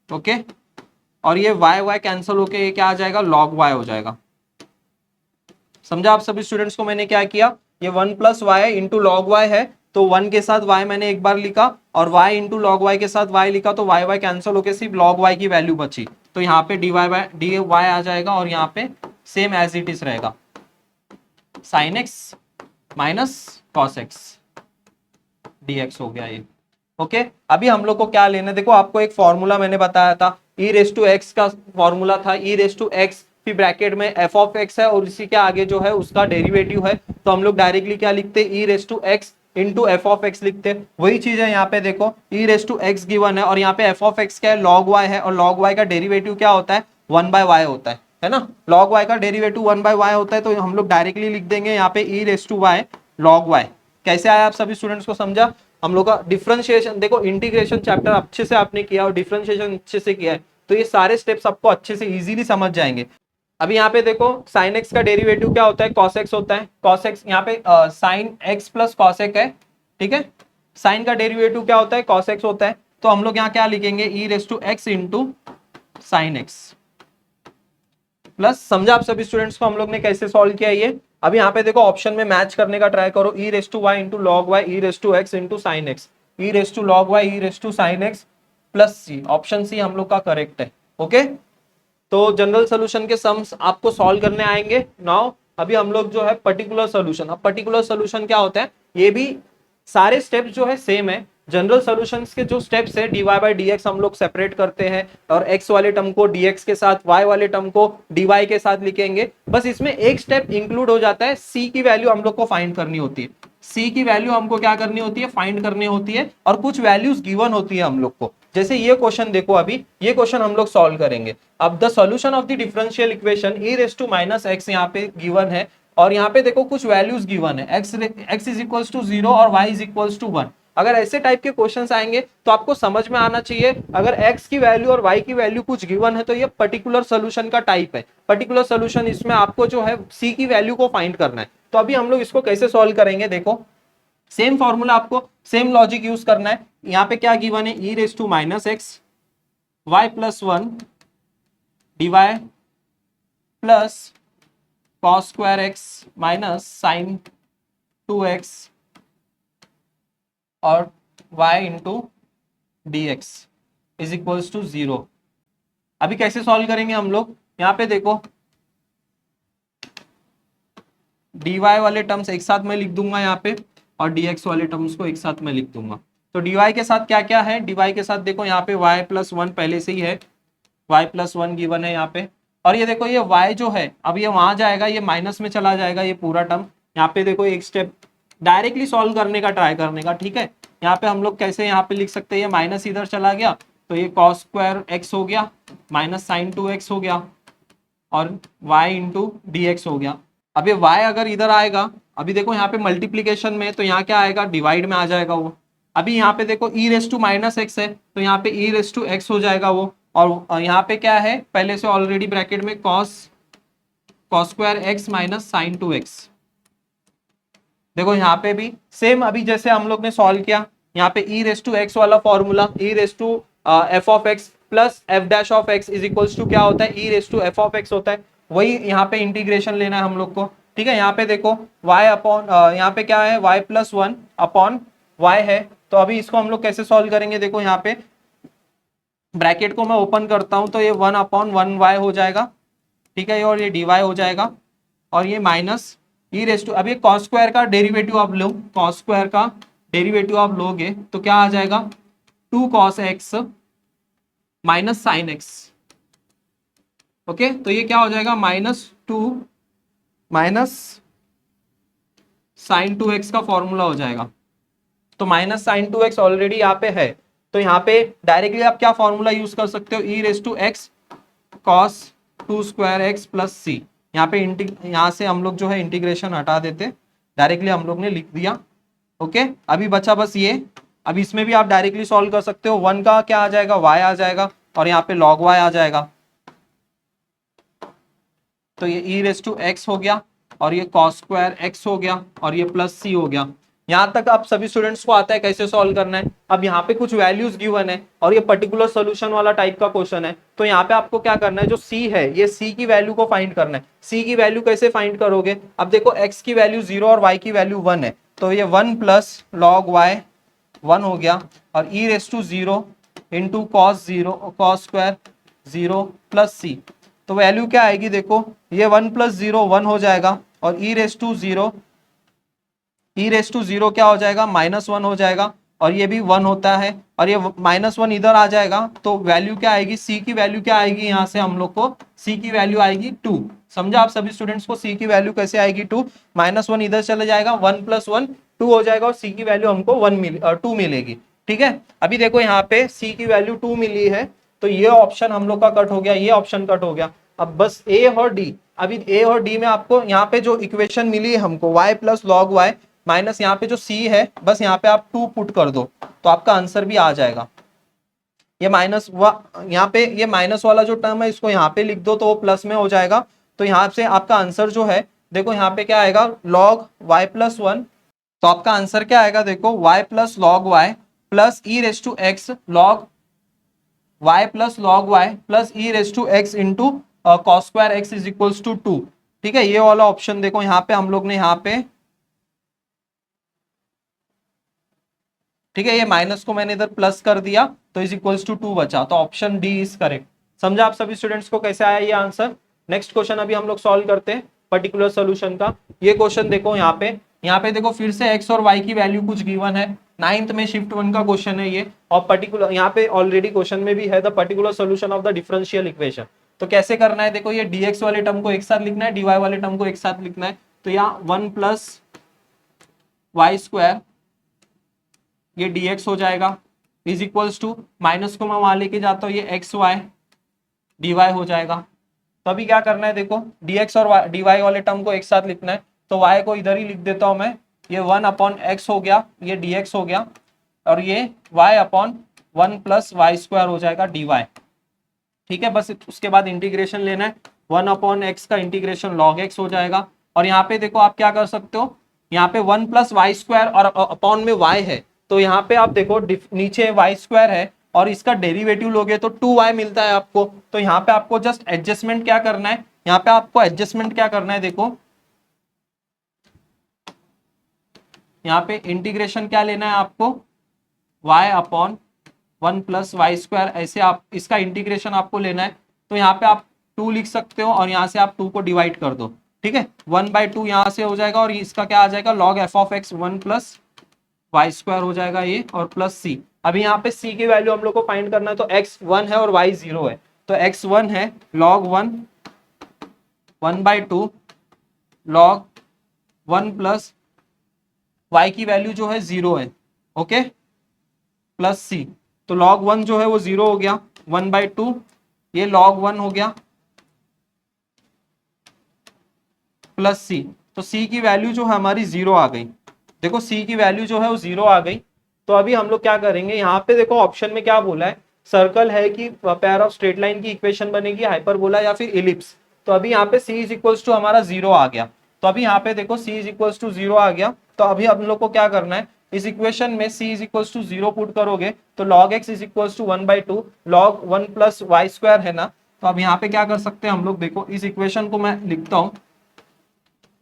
ओके, और ये y कैंसिल होके ये क्या आ जाएगा, log y हो जाएगा। समझा आप सभी स्टूडेंट्स को मैंने क्या किया, ये 1 plus y into log y है, तो 1 के साथ y मैंने एक बार लिखा, और y इंटू लॉग वाई के साथ y लिखा, तो y कैंसिल होके सिर्फ log y की वैल्यू बची। तो यहाँ पे dy आ जाएगा, और यहाँ पे सेम एज इट इज रहेगा, sine x minus cos x dx हो गया ये। ओके, अभी हम लोग को क्या लेना है, देखो आपको एक फॉर्मूला मैंने बताया था, e रेस टू एक्स का फॉर्मूला था, e रेस टू एक्स फिर ब्रैकेट में f ऑफ एक्स है, और इसी के आगे जो है उसका डेरिवेटिव है, तो हम लोग डायरेक्टली क्या लिखते हैं, e raise to x into f of x लिखते हैं। वही चीज है यहाँ पे देखो, e raise to x given है, और यहाँ पे f ऑफ एक्स क्या है, log y है, और log y का डेरिवेटिव क्या होता है, 1 बाय वाई होता है ना, log y का डेरिवेटिव 1 बाय वाई होता है, तो हम लोग डायरेक्टली लिख देंगे यहाँ पे e raise to y log y। कैसे आया आप सभी स्टूडेंट्स को समझा, हम लोग का डिफरेंशिएशन देखो, इंटीग्रेशन चैप्टर अच्छे से आपने किया और डिफरेंशिएशन अच्छे से किया है, तो ये सारे स्टेप्स आपको अच्छे से इजीली समझ जाएंगे। अभी यहाँ पे देखो साइन एक्स का डेरिवेटिव क्या होता है, कॉस एक्स होता है, कॉस एक्स यहाँ पे sine x plus cos x है, ठीक है, साइन का डेरिवेटिव क्या होता है, कॉस एक्स होता है, तो हम लोग यहाँ क्या लिखेंगे, e raise to x into sine x plus. समझा आप सभी स्टूडेंट्स को हम लोग ने कैसे सॉल्व किया ये। अब यहाँ पे देखो ऑप्शन में मैच करने का ट्राई करो, e raise to y into log y, e raise to x into sine x, e raise to log y, e raise to sine x plus c, option C हम लोग का correct है। Okay, तो general solution के sums आपको solve करने आएंगे now. अभी हम लोग जो है पर्टिकुलर सोल्यूशन, अब पर्टिकुलर सोल्यूशन क्या होता है, ये भी सारे स्टेप्स जो है सेम है, जनरल सॉल्यूशंस के जो स्टेप्स है dy बाई डी एक्स हम लोग सेपरेट करते हैं, और x वाले टर्म को dx के साथ, y वाले टर्म को dy के साथ लिखेंगे। बस इसमें एक स्टेप इंक्लूड हो जाता है, c की वैल्यू हम लोग को फाइंड करनी होती है, c की वैल्यू हमको क्या करनी होती है, फाइंड करनी होती है, और कुछ वैल्यूज गिवन होती है हम लोग को। जैसे ये क्वेश्चन देखो, अभी ये क्वेश्चन हम लोग सॉल्व करेंगे। अब the solution of the differential equation e raise to minus x यहाँ पे गिवन है, और यहाँ पे देखो कुछ वैल्यूज गिवन है, x इज इक्वल्स टू 0 और y इज इक्वल्स टू 1। अगर ऐसे टाइप के क्वेश्चंस आएंगे तो आपको समझ में आना चाहिए, अगर x की वैल्यू और y की वैल्यू कुछ गिवन है तो ये पर्टिकुलर सोल्यूशन का टाइप है, पर्टिकुलर सोल्यूशन, इसमें आपको जो है c की वैल्यू को फाइंड करना है। तो अभी हम लोग इसको कैसे सॉल्व करेंगे, देखो सेम फॉर्मूला, आपको सेम लॉजिक यूज करना है। यहाँ पे क्या गिवन है, e raise to minus x y plus 1 dy plus cos square x minus sine 2x और y into d x is equals to 0। अभी कैसे सॉल्व करेंगे हम लोग, यहाँ पे देखो dy वाले टर्म्स एक साथ मैं लिख दूंगा यहाँ पे, और dx वाले टर्म्स को एक साथ मैं लिख दूंगा। तो dy के साथ क्या क्या है, dy के साथ देखो यहाँ पे y प्लस 1 पहले से ही है, y प्लस 1 गिवन है यहाँ पे, और ये देखो ये y जो है अब ये वहां जाएगा, ये माइनस में चला जाएगा ये पूरा टर्म। यहाँ पे देखो एक स्टेप डायरेक्टली सॉल्व करने का ट्राई करने का, ठीक है, यहाँ पे हम लोग कैसे यहाँ पे लिख सकते हैं, ये माइनस इधर चला गया तो ये कॉस स्क्वायर एक्स हो गया माइनस साइन 2x हो गया, और y इंटू डी एक्स हो गया। अब ये y अगर इधर आएगा, अभी देखो यहाँ पे मल्टीप्लीकेशन में, तो यहाँ क्या आएगा, डिवाइड में आ जाएगा वो। अभी यहाँ पे देखो e raise to minus x है, तो यहाँ पे e रेस टू एक्स हो जाएगा वो, और यहाँ पे क्या है पहले से ऑलरेडी ब्रैकेट में cos square x minus sine 2x। देखो यहाँ पे भी सेम, अभी जैसे हम लोग ने सॉल्व किया, यहाँ पे e रेस टू एक्स वाला formula, e raise to f of x plus f dash of x is equals to क्या होता है, e raise to f of x होता है। वही यहाँ पे इंटीग्रेशन लेना है हम लोग को, ठीक है। यहाँ पे देखो y अपॉन यहाँ पे क्या है, y प्लस 1 अपॉन y है, तो अभी इसको हम लोग कैसे सॉल्व करेंगे, देखो यहाँ पे ब्रैकेट को मैं ओपन करता हूं तो ये 1 अपॉन 1y हो जाएगा, ठीक है, और ये dy हो जाएगा, और ये माइनस ई रेस टू, अब ये कॉस स्क्वायर का डेरिवेटिव आप लो, कॉस स्क्वायर का डेरिवेटिव आप लोगे तो क्या आ जाएगा, 2 cos x minus sine x. Okay, तो ये क्या हो जाएगा, -2 माइनस sin 2x का फॉर्मूला हो जाएगा। तो -sin 2x ऑलरेडी यहाँ पे है, तो यहाँ पे डायरेक्टली आप क्या फॉर्मूला यूज कर सकते हो, e⁻x cos 2 square x plus c. यहाँ पे यहाँ से हम लोग जो है इंटीग्रेशन हटा देते, डायरेक्टली हम लोग ने लिख दिया। ओके, अभी बचा बस ये। अब इसमें भी आप डायरेक्टली सॉल्व कर सकते हो, 1 का क्या आ जाएगा, y आ जाएगा, और यहाँ पे log y आ जाएगा। तो ये e⁻x हो गया, और ये cos स्क्वायर x हो गया, और ये प्लस c हो गया। यहां तक आप सभी स्टूडेंट्स को आता है कैसे सॉल्व करना है। अब यहाँ पे कुछ वैल्यूज गिवन है और ये पर्टिकुलर सोल्यूशन वाला टाइप का क्वेश्चन है, तो यहाँ पे आपको क्या करना है, जो c है ये c की वैल्यू को फाइंड करना है। c की वैल्यू कैसे फाइंड करोगे, अब देखो x की वैल्यू 0 और y की वैल्यू 1 है, तो ये 1 प्लस log y 1 हो गया, और e⁻0 into cos square 0 plus c. तो वैल्यू क्या आएगी, देखो ये 1 प्लस 0 1 हो जाएगा, और e⁻0 क्या हो जाएगा, -1 हो जाएगा, और ये भी 1 होता है, और ये -1 इधर आ जाएगा, तो वैल्यू क्या आएगी, c की वैल्यू क्या आएगी, यहाँ से हम लोग को c की वैल्यू आएगी 2। समझा आप सभी स्टूडेंट्स को, c की वैल्यू कैसे आएगी 2, -1 इधर चले जाएगा, 1 + 1 2 हो जाएगा, और c की वैल्यू हमको 2 मिलेगी। ठीक है, अभी देखो यहाँ पे c की वैल्यू 2 मिली है, तो ये ऑप्शन हम लोग का कट हो गया, ये ऑप्शन कट हो गया। अब बस a और d, अभी a और d में आपको यहाँ पे जो इक्वेशन मिली है हमको y + log y माइनस यहाँ पे जो c है, बस यहाँ पे आप 2 पुट कर दो, तो आपका आंसर भी आ जाएगा। ये यहाँ पे ये माइनस वाला जो टर्म है इसको यहाँ पे लिख दो, तो वो प्लस में हो जाएगा। तो यहाँ से आपका आंसर जो है, देखो यहाँ पे क्या आएगा, log y + 1, तो आपका आंसर क्या आएगा, देखो y + log y plus e⁻x log y + log y plus e⁻x into cos square x = 2। ठीक है, ये वाला ऑप्शन देखो यहाँ पे हम लोग ने यहाँ पे, ठीक है, ये माइनस को मैंने इधर प्लस कर दिया, तो = 2 बचा, तो ऑप्शन डी इज करेक्ट। समझा आप सभी स्टूडेंट्स को कैसे आया ये आंसर। नेक्स्ट क्वेश्चन अभी हम लोग सॉल्व करते हैं पर्टिकुलर सोल्यूशन का। ये क्वेश्चन देखो यहाँ पे देखो फिर से x और y की वैल्यू कुछ गिवन है, 9th में शिफ्ट 1 का क्वेश्चन है ये, और पर्टिकुलर यहाँ पे ऑलरेडी क्वेश्चन में भी है the particular solution of the differential equation. तो कैसे करना है, देखो ये dx वाले टर्म को एक साथ लिखना है, dy वाले टर्म को एक साथ लिखना है। तो यहाँ 1 + y², ये dx हो जाएगा, = माइनस को मैं वहां लेके जाता हूँ, ये xy dy हो जाएगा। तो अभी क्या करना है, देखो dx और dy वाले टर्म को एक साथ लिखना है, तो y को इधर ही लिख देता हूं मैं, ये 1/x हो गया, ये dx हो गया, और ये y/1 + y² हो जाएगा dy। ठीक है, बस उसके बाद इंटीग्रेशन लेना है, 1/x का इंटीग्रेशन log x हो जाएगा। और यहाँ पे देखो आप क्या कर सकते हो, यहाँ पे 1 + y² और अपॉन में y है, तो यहाँ पे आप देखो नीचे y² है और इसका डेरिवेटिव लोगे तो 2y मिलता है आपको। तो यहाँ पे आपको जस्ट एडजस्टमेंट क्या करना है, यहाँ पे आपको एडजस्टमेंट क्या करना है, देखो यहाँ पे इंटीग्रेशन क्या लेना है आपको, y/1 + y², ऐसे आप इसका इंटीग्रेशन आपको लेना है। तो यहाँ पे आप 2 लिख सकते हो, और यहाँ से आप 2 को डिवाइड कर दो। ठीक है, 1/2 यहाँ से हो जाएगा, और इसका क्या आ जाएगा, log f(x) 1 + y² हो जाएगा ये, और प्लस c। अभी यहाँ पे c की वैल्यू हम लोग को फाइंड करना है, तो x 1 है और y 0 है, तो x 1 है log 1 1/2 log 1 + y की वैल्यू जो है 0 है, ओके, प्लस c। तो log 1 जो है वो 0 हो गया, 1/2 ये log 1 हो गया, प्लस c। तो c की वैल्यू जो है हमारी 0 आ गई। देखो c की वैल्यू जो है वो 0 आ गई। तो अभी हम लोग क्या करेंगे, यहाँ पे देखो ऑप्शन में क्या बोला है, सर्कल है कि पेयर ऑफ स्ट्रेट लाइन की इक्वेशन बनेगी, हाइपरबोला या फिर इलिप्स। तो अभी यहाँ पे c = हमारा 0 आ गया। तो अभी यहाँ पे देखो c = 0 आ गया। तो अभी हम लोग को क्या करना है, इस इक्वेशन में c = 0 पुट करोगे तो log x = 1/2 log 1 + y² है ना। तो अब यहाँ पे क्या कर सकते हैं हम लोग, देखो इस इक्वेशन को मैं लिखता हूँ,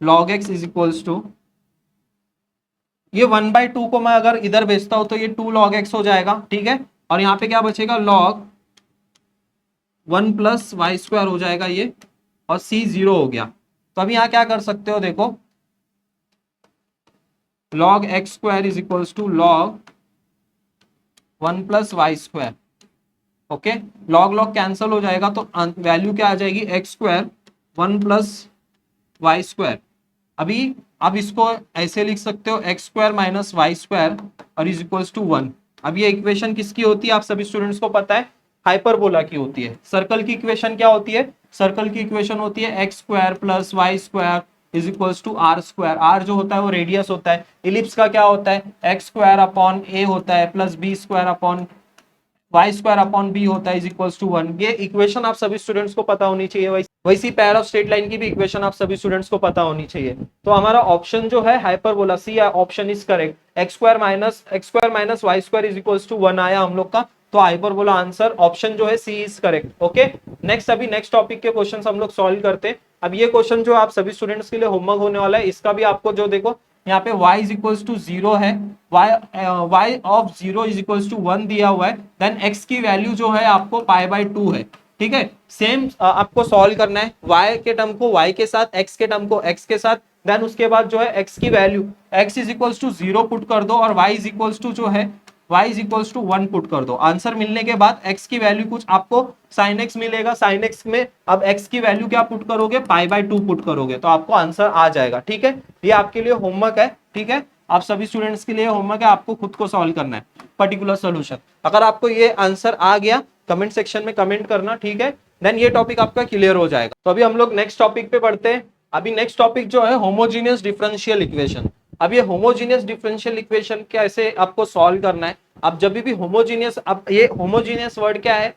log x = ये 1/2 को मैं अगर इधर भेजता हूं तो ये 2 log x हो जाएगा। ठीक है, और यहाँ पे क्या बचेगा, log 1 + y² हो जाएगा ये, और c 0 हो गया। तो अभी यहाँ क्या कर सकते हो, देखो log x square is equals to log 1 plus y square. Okay, log log cancel हो जाएगा तो वैल्यू क्या आ जाएगी, x square 1 plus y square. अभी आप इसको ऐसे लिख सकते हो x square minus y square और इज इक्वल्स टू 1। अब ये इक्वेशन किसकी होती है, आप सभी स्टूडेंट्स को पता है, हाइपरबोला की होती है। सर्कल की इक्वेशन क्या होती है, सर्कल की इक्वेशन होती है x square plus y square is equals to r square. R जो होता है वो रेडियस होता है। इलिप्स का क्या होता है, एक्स स्क्वायर अपॉन ए होता है plus b square upon y square upon b होता है इज इक्वल्स टू 1। ये इक्वेशन आप सभी स्टूडेंट्स को पता होनी चाहिए। वैसी पैर ऑफ स्ट्रेट लाइन की भी इक्वेशन आप सभी स्टूडेंट्स को पता होनी चाहिए। तो हमारा ऑप्शन जो है hyperbola C option is correct. X square minus y square is equals to 1 आया हम लोग का, तो हाइपरबोला आंसर ऑप्शन जो है सी इज करेक्ट। ओके, नेक्स्ट अभी नेक्स्ट टॉपिक के क्वेश्चंस हम लोग सॉल्व करते हैं। अब ये क्वेश्चन जो आप सभी स्टूडेंट्स के लिए होमवर्क होने वाला है, इसका भी आपको जो देखो यहाँ पे y इज इक्वल्स टू 0 है, y of 0 is equals to 1 दिया हुआ है, देन x की वैल्यू जो है आपको पाई बाय 2 है। ठीक है, सेम आपको सॉल्व करना है, y के टर्म को y के साथ, x के टर्म को x के साथ, देन उसके बाद जो है x की value x is equals to 0 put कर दो और y इज इक्वल्स टू जो है y is equals to 1 put कर दो। आंसर मिलने के बाद x की वैल्यू कुछ आपको sin x मिलेगा, sin x में अब x की वैल्यू क्या पुट करोगे, पाई बाय 2 पुट करोगे, तो आपको आंसर आ जाएगा। ठीक है, ये आपके लिए होमवर्क है। ठीक है, आप सभी स्टूडेंट्स के लिए होमवर्क है, आपको खुद को सॉल्व करना है पर्टिकुलर सोल्यूशन। अगर आपको ये आंसर आ गया कमेंट सेक्शन में कमेंट करना। ठीक है, देन ये टॉपिक आपका क्लियर हो जाएगा। तो अभी हम लोग नेक्स्ट टॉपिक पे पढ़ते हैं। अभी नेक्स्ट टॉपिक जो है होमोजीनियस डिफरेंशियल इक्वेशन। अब ये होमोजीनियस डिफरेंशियल इक्वेशन कैसे आपको सॉल्व करना है। अब जब भी होमोजीनियस, अब ये होमोजीनियस वर्ड क्या है,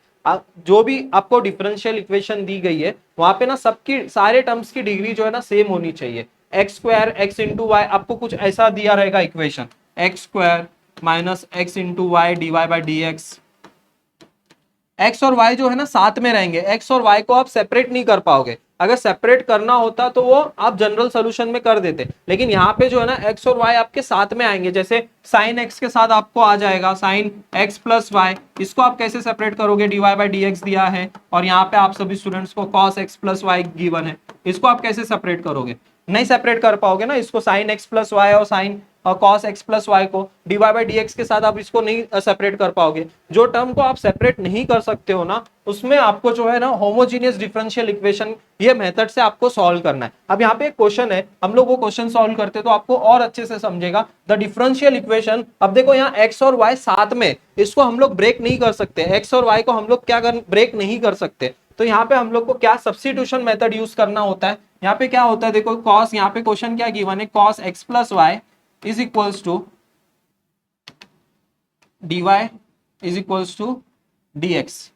जो भी आपको डिफरेंशियल इक्वेशन दी गई है वहां पे ना सबकी सारे टर्म्स की डिग्री जो है ना सेम होनी चाहिए। X square x into y, आपको कुछ ऐसा दिया रहेगा equation, x square minus x into y d y by d x. X और वाई जो है ना साथ में रहेंगे, एक्स और वाई को आप सेपरेट नहीं कर पाओगे। अगर सेपरेट करना होता तो वो आप जनरल सोल्यूशन में कर देते, लेकिन यहाँ पे जो है ना एक्स और वाई आपके साथ में आएंगे। जैसे साइन एक्स के साथ आपको आ जाएगा साइन एक्स प्लस वाई, इसको आप कैसे सेपरेट करोगे, d y by d x दिया है और यहाँ पे आप सभी स्टूडेंट्स को cos x plus y given है, इसको आप कैसे सेपरेट करोगे, नहीं सेपरेट कर पाओगे ना इसको। साइन एक्स प्लस वाई और sine cos x plus y को d y by d x के साथ आप इसको नहीं सेपरेट कर पाओगे। जो टर्म को आप सेपरेट नहीं कर सकते हो ना, उसमें आपको जो है ना होमोजीनियस डिफरेंशियल इक्वेशन ये मेथड से आपको सॉल्व करना है। अब यहाँ पे एक क्वेश्चन है, हम लोग वो क्वेश्चन सॉल्व करते तो आपको और अच्छे से समझेगा द डिफरेंशियल इक्वेशन। अब देखो यहाँ एक्स और वाई साथ में, इसको हम लोग ब्रेक नहीं कर सकते, एक्स और वाई को हम लोग क्या ब्रेक नहीं कर सकते। तो यहाँ पे हम लोग को क्या सब्स्टिट्यूशन मेथड यूज करना होता है। यहाँ पे क्या होता है, देखो कॉस, यहाँ पे क्वेश्चन क्या गिवन है, cos x plus y is equals to d y is equals to d x.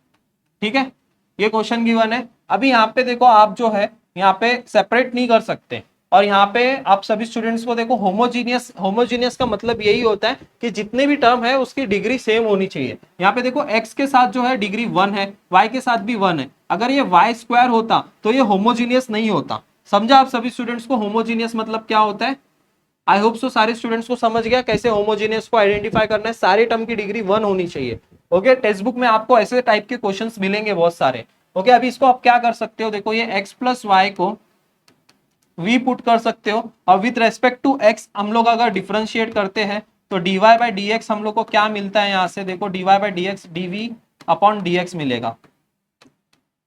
ठीक है, ये क्वेश्चन गिवन है। अभी यहाँ पे देखो आप जो है यहाँ पे सेपरेट नहीं कर सकते, और यहाँ पे आप सभी स्टूडेंट्स को देखो होमोजीनियस का मतलब यही होता है कि जितने भी टर्म है उसकी डिग्री सेम होनी चाहिए। यहाँ पे देखो x के साथ जो है डिग्री 1 है, y के साथ भी 1 है। अगर ये y स्क्वायर होता तो ये होमोजीनियस नहीं होता। समझा आप सभी स्टूडेंट्स को होमोजीनियस मतलब क्या होता है। आई होप सो सारे स्टूडेंट्स को समझ गया कैसे होमोजीनियस को आइडेंटिफाई करना है। सारे टर्म की डिग्री 1 होनी चाहिए। ओके, टेक्स्ट बुक में आपको ऐसे टाइप के क्वेश्चंस मिलेंगे बहुत सारे। ओके, अभी इसको आप क्या कर सकते हो, देखो ये x प्लस वाई को v पुट कर सकते हो, और विथ रेस्पेक्ट टू x हम लोग अगर डिफरेंशिएट करते हैं तो dy बाई डी एक्स हम लोग को क्या मिलता है, यहाँ से देखो dy by d x dv upon dx मिलेगा।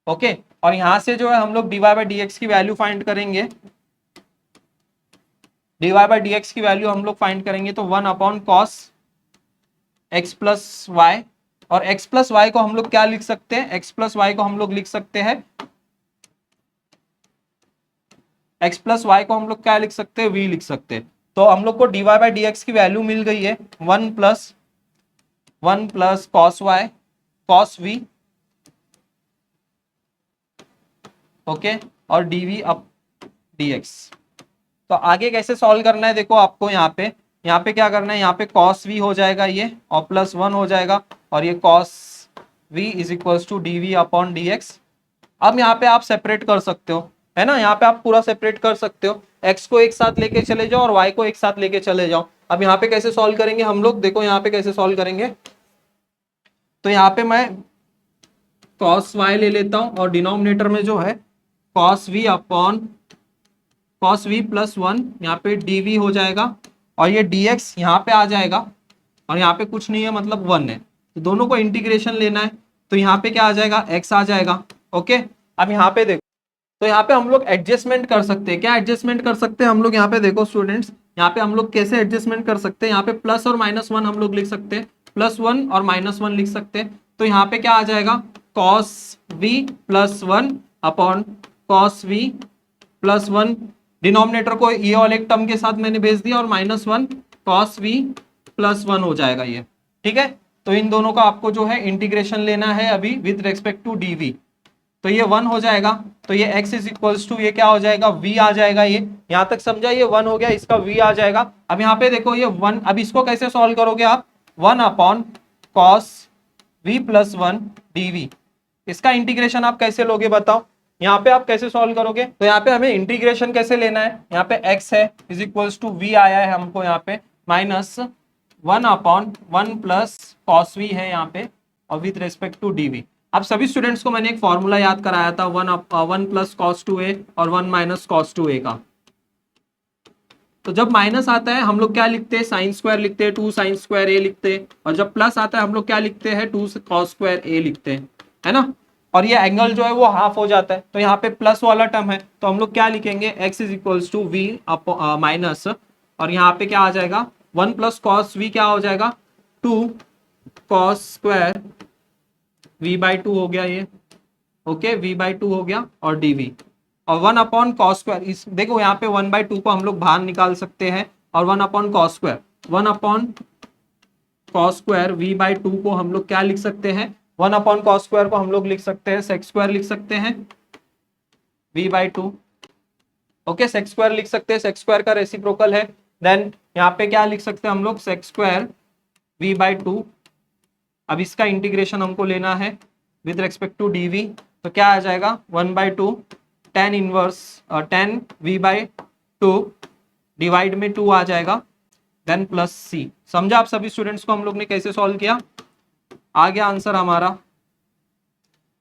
ओके, और यहां से जो है हम लोग dy बाई डी एक्स की वैल्यू फाइंड करेंगे, dy बाई डी एक्स की वैल्यू हम लोग फाइंड करेंगे तो 1 upon cos x plus y, और x प्लस वाई को हम लोग क्या लिख सकते हैं, x प्लस वाई को हम लोग लिख सकते हैं, x प्लस वाई को हम लोग क्या लिख सकते हैं, v लिख सकते हैं। तो हम लोग को dy बाई डी एक्स की वैल्यू मिल गई है 1 plus cos y cos v, okay, और dv अप dx। तो आगे कैसे सॉल्व करना है, देखो आपको यहाँ पे क्या करना है, यहाँ पे cos v हो जाएगा ये, और प्लस 1 हो जाएगा, और ये cos v is equals to dv upon dx। अब यहाँ पे आप सेपरेट कर सकते हो, है ना, यहाँ पे आप पूरा सेपरेट कर सकते हो, x को एक साथ लेके चले जाओ और y को एक साथ लेके चले जाओ। अब यहाँ पे कैसे सॉल्व करेंगे हम लोग, देखो यहाँ पे कैसे सॉल्व करेंगे, तो यहाँ पे मैं cos y ले लेता हूँ और डिनोमिनेटर में जो है cos v upon cos v plus 1, यहाँ पे dv हो जाएगा और ये dx यहाँ पे आ जाएगा और यहाँ पे कुछ नहीं है मतलब 1 है, तो दोनों को इंटीग्रेशन लेना है, तो यहाँ पे क्या आ जाएगा x आ जाएगा। ओके, अब यहाँ पे देखो, तो यहाँ पे हम लोग एडजस्टमेंट कर सकते हैं। क्या एडजस्टमेंट कर सकते हैं हम लोग? यहाँ पे देखो स्टूडेंट्स, यहाँ पे हम लोग कैसे एडजस्टमेंट कर सकते हैं, यहाँ पे प्लस और माइनस वन हम लोग लिख सकते हैं, +1 और -1 लिख सकते हैं। तो यहाँ पे क्या आ जाएगा cos v +1 upon cos v +1, denominator को ये वाले एक टर्म के साथ मैंने भेज दिया, और -1 cos v +1 हो जाएगा ये। ठीक है, तो इन दोनों का आपको जो है इंटीग्रेशन लेना है अभी विद रेस्पेक्ट टू dv। तो ये 1 हो जाएगा, तो ये x इज इक्वल्स टू ये क्या हो जाएगा v आ जाएगा। ये यहां तक समझा, ये 1 हो गया, इसका v आ जाएगा। अब यहाँ पे देखो ये 1, अब इसको कैसे सॉल्व करोगे आप, 1 अपॉन cos v +1 dv, इसका इंटीग्रेशन आप कैसे लोगे बताओ? यहाँ पे आप कैसे सॉल्व करोगे? तो यहाँ पे हमें इंटीग्रेशन कैसे लेना है, यहाँ पे x है इज इक्वल्स टू v आया है हमको यहाँ पे, -1 अपॉन 1 प्लस cos v है यहाँ पे, और विथ रेस्पेक्ट टू dv। अब सभी स्टूडेंट्स को मैंने एक फॉर्मूला याद कराया था 1 प्लस cos 2a और 1 माइनस cos 2a का। तो जब माइनस आता है हम लोग क्या लिखते हैं, साइन स्क्वायर लिखते हैं, 2 साइन स्क्वायर a लिखते हैं, और जब प्लस आता है हम लोग क्या लिखते हैं, 2 cos स्क्वायर a लिखते हैं, है ना। और ये एंगल जो है वो हाफ हो जाता है, तो यहाँ पे प्लस वाला टर्म है, तो हम लोग क्या लिखेंगे, x is equals to v minus, और यहाँ पे क्या आ जाएगा 1 प्लस cos v क्या हो जाएगा 2 cos स्क्वायर v/2 हो गया ये। ओके, v/2 हो गया, और dv, और 1 अपॉन कॉस स्क्वायर, इस देखो यहाँ पे 1/2 को हम लोग बाहर निकाल सकते हैं, और 1 upon cos square, 1 upon cos square v/2 को हम लोग क्या लिख सकते हैं, 1 अपॉन कॉस स्क्वायर को हम लोग लिख सकते हैं सेक स्क्वायर लिख सकते हैं v/2। ओके, सेक स्क्वायर लिख सकते हैं, सेक स्क्वायर का रेसिप्रोकल है। देन यहाँ पे क्या लिख सकते हैं हम लोग, सेक स्क्वायर v/2। अब इसका इंटीग्रेशन हमको लेना है विद रेस्पेक्ट टू dv, तो क्या आ जाएगा 1/2 tan इनवर्स 10 v/2 डिवाइड में 2 आ जाएगा, देन प्लस c। समझा आप सभी स्टूडेंट्स को हम लोग ने कैसे सॉल्व किया? आ गया आंसर हमारा।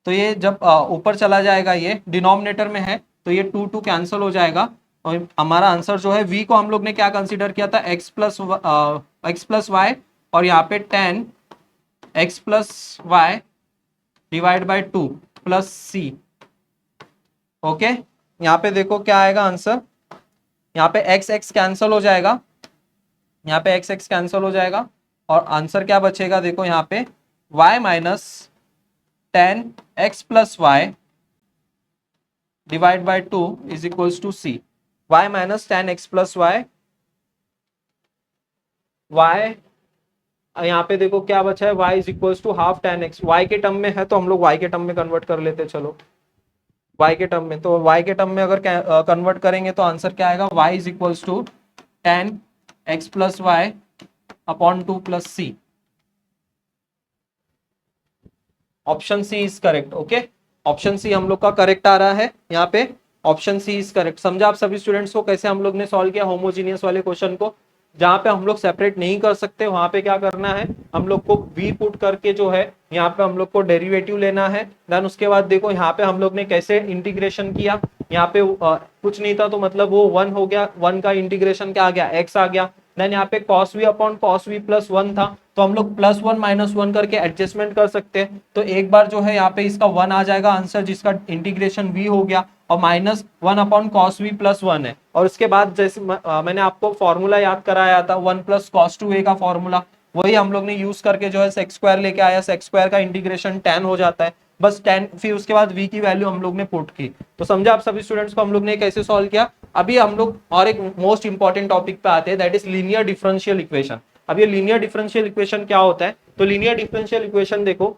तो ये जब ऊपर चला जाएगा, ये डिनोमिनेटर में है, तो ये 2 कैंसिल हो जाएगा, और हमारा आंसर जो है v को हम लोग ने क्या कंसीडर किया था, x प्लस वाई, और यहाँ पे 10 x plus y divide by 2 plus c. Okay, यहाँ पे देखो क्या आएगा आंसर, यहाँ पे x x कैंसिल हो जाएगा, यहाँ पे x x कैंसिल हो जाएगा, और आंसर क्या बचेगा देखो यहाँ पे y minus 10 x plus y divide by 2 is equals to c. y minus 10 x plus y, y यहाँ पे देखो क्या बचा है, y is equals to half 10x, y के टर्म में है तो हम लोग y के टर्म में कन्वर्ट कर लेते हैं। चलो y के टर्म में, तो y के टर्म में अगर कन्वर्ट करेंगे तो आंसर क्या आएगा, y is equals to 10x plus y upon 2 plus c. Option C is correct. Okay, option C हम लोग का करेक्ट आ रहा है यहाँ पे, ऑप्शन सी इज करेक्ट। समझा आप सभी स्टूडेंट्स को कैसे हम लोग ने सॉल्व किया होमोजीनियस वाले क्वेश्चन को? जहां पे हम लोग सेपरेट नहीं कर सकते वहां पे क्या करना है, हम लोग को v पुट करके जो है यहाँ पे हम लोग को डेरिवेटिव लेना है। देन उसके बाद देखो यहाँ पे हम लोग ने कैसे इंटीग्रेशन किया, यहाँ पे कुछ नहीं था तो मतलब वो 1 हो गया, 1 का इंटीग्रेशन क्या आ गया, x आ गया। देन यहाँ पे cos v upon cos v plus 1 था, तो हम लोग +1 -1 करके एडजस्टमेंट कर सकते हैं। तो एक बार जो है यहाँ पे इसका 1 आ जाएगा आंसर, जिसका इंटीग्रेशन v हो गया, और -1 अपॉन cos v प्लस 1 है। और उसके बाद जैसे मैंने आपको फॉर्मूला याद कराया था 1 प्लस cos 2a का फॉर्मूला, वही हम लोग ने यूज करके जो है सेक स्क्वायर लेके आया, सेक स्क्वायर का इंटीग्रेशन 10 हो जाता है, बस 10, फिर उसके बाद v की वैल्यू हम लोग ने पुट की। तो समझा आप सभी स्टूडेंट्स को हम लोग ने कैसे सॉल्व किया? अभी हम लोग और एक मोस्ट इंपॉर्टेंट टॉपिक पे आते हैं, that is linear differential equation. अब ये लीनियर डिफरेंशियल इक्वेशन क्या होता है? तो लीनियर डिफरेंशियल इक्वेशन देखो,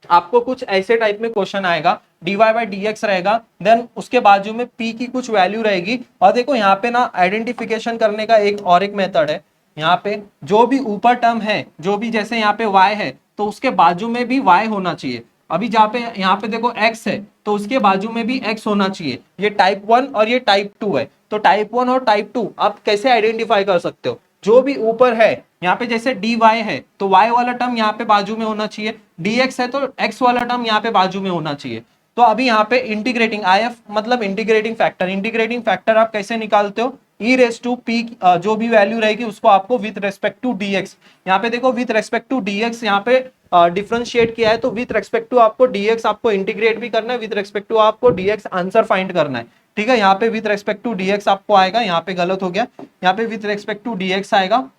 आपको कुछ ऐसे टाइप में क्वेश्चन आएगा, dy बाई dx रहेगा, देन उसके बाजू में p की कुछ वैल्यू रहेगी, और देखो यहाँ पे ना आइडेंटिफिकेशन करने का एक मेथड है। यहाँ पे जो भी ऊपर टर्म है, जो भी जैसे यहाँ पे y है तो उसके बाजू में भी y होना चाहिए। अभी जहाँ पे यहाँ पे देखो x है तो उसके बाजू में भी x होना चाहिए। ये टाइप 1 और ये टाइप 2 है, तो टाइप 1 और टाइप 2 आप कैसे आइडेंटिफाई कर सकते हो? जो भी ऊपर है, यहाँ पे जैसे dy है तो y वाला टर्म यहाँ पे बाजू में होना चाहिए, dx है तो x वाला टर्म यहाँ पे बाजू में होना चाहिए। तो अभी यहाँ पे इंटीग्रेटिंग IF मतलब इंटीग्रेटिंग फैक्टर, इंटीग्रेटिंग फैक्टर आप कैसे निकालते हो? ई रेस टू पी जो भी वैल्यू रहेगी उसको आपको with respect to d x, यहाँ पे देखो with respect to d x यहाँ पे डिफरेंशिएट किया है, तो विथ रेस्पेक्ट टू आपको dx आपको इंटीग्रेट भी करना है, विथ रेस्पेक्ट टू आपको dx आंसर फाइंड करना है। ठीक है, यहाँ पे विथ रेस्पेक्ट टू dx आपको आएगा, यहाँ पे गलत हो गया, यहाँ पे विथ रेस्पेक्ट टू dx आएगा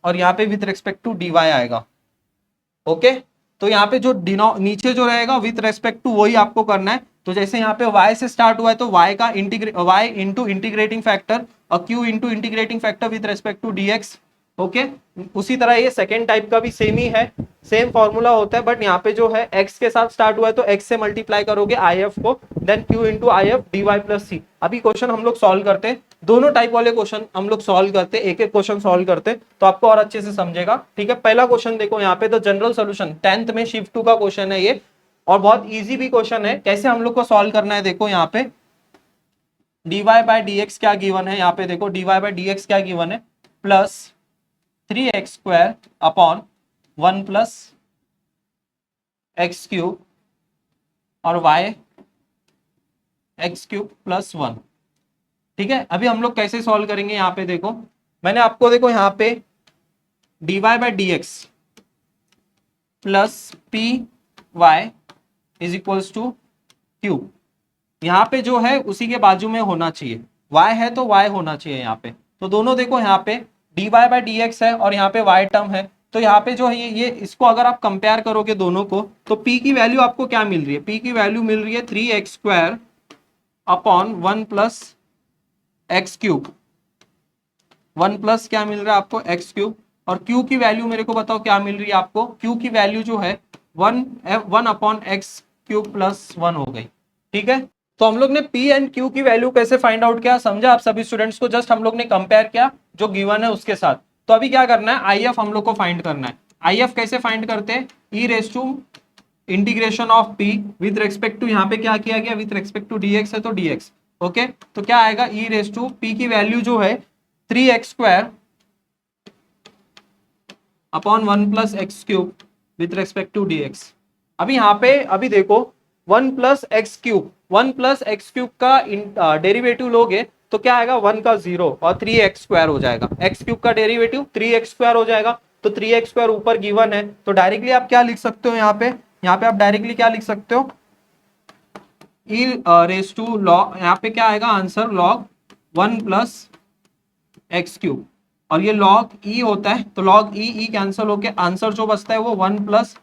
और यहाँ पे विथ रेस्पेक्ट टू dy आएगा। ओके, तो यहाँ पे जो नीचे जो रहेगा विथ रेस्पेक्ट टू वही आपको करना है। तो जैसे यहाँ पे y से स्टार्ट हुआ है तो y का y इंटू इंटीग्रेटिंग फैक्टर और q into integrating factor with respect to dx। Okay, उसी तरह ये सेकेंड टाइप का भी सेम ही है, सेम फॉर्मूला होता है, बट यहाँ पे जो है x के साथ स्टार्ट हुआ है तो x से मल्टीप्लाई करोगे if को, then q into if dy plus c। अभी क्वेश्चन हम लोग सॉल्व करते हैं, दोनों टाइप वाले क्वेश्चन हम लोग सॉल्व करते, एक एक क्वेश्चन सॉल्व करते तो आपको और अच्छे से समझेगा। ठीक है, पहला क्वेश्चन देखो यहाँ पे, तो जनरल सोल्यूशन 10th में शिफ्ट 2 का क्वेश्चन है ये, और बहुत इजी भी क्वेश्चन है। कैसे हम लोग को सॉल्व करना है, देखो यहाँ पे dy बाय dx क्या गिवन है, यहाँ पे देखो dy बाय dx क्या गिवन है, plus 3x square upon 1 plus x cube और y एक्स क्यूब प्लस 1। ठीक है, अभी हम लोग कैसे सॉल्व करेंगे, यहाँ पे देखो मैंने आपको देखो यहाँ पे dy by dx plus p y is equals to q, यहाँ पे जो है उसी के बाजू में होना चाहिए, y है तो y होना चाहिए यहाँ पे। तो दोनों देखो यहाँ पे dy बाय dx है और यहाँ पे y टर्म है, तो यहाँ पे जो है ये इसको अगर आप कंपेयर करोगे दोनों को तो p की वैल्यू आपको क्या मिल रही है, p की वैल्यू मिल रही है 3x square upon 1 plus x cube, 1 plus क्या मिल रहा है आपको एक्स क्यूब, और q की वैल्यू मेरे को बताओ क्या मिल रही है आपको, q की वैल्यू जो है 1 अपॉन एक्स क्यूब प्लस 1 हो गई। ठीक है, तो हम लोग ने p एंड q की वैल्यू कैसे फाइंड आउट किया, समझा आप सभी स्टूडेंट्स को, जस्ट हम लोग ने कंपेयर किया जो गिवन है उसके साथ। तो अभी क्या करना है, if हम लोग को फाइंड करना है। if कैसे फाइंड करते हैं, e raise to integration of p with respect to, यहाँ पे क्या किया गया विद रेस्पेक्ट टू dx है तो dx। ओके, तो क्या आएगा, e रेस टू p की वैल्यू जो है 3x square upon 1 plus x cube with respect to dx। अभी यहाँ पे अभी देखो 1 plus x cube, 1 plus x cube का डेरिवेटिव लोगे तो क्या आएगा, 1 का 0 और 3x स्क्वायर हो जाएगा, एक्स क्यूब का डेरिवेटिव 3x स्क्वायर हो जाएगा, तो 3x स्क्वायर ऊपर गिवन है, तो डायरेक्टली आप क्या लिख सकते हो यहाँ पे आप डायरेक्टली क्या लिख सकते हो, e रेस टू लॉग, यहाँ पे क्या आएगा answer log 1 plus x cube, और ये लॉग e होता है तो लॉग e कैंसिल होके आंसर जो बचता है वो 1 प्लस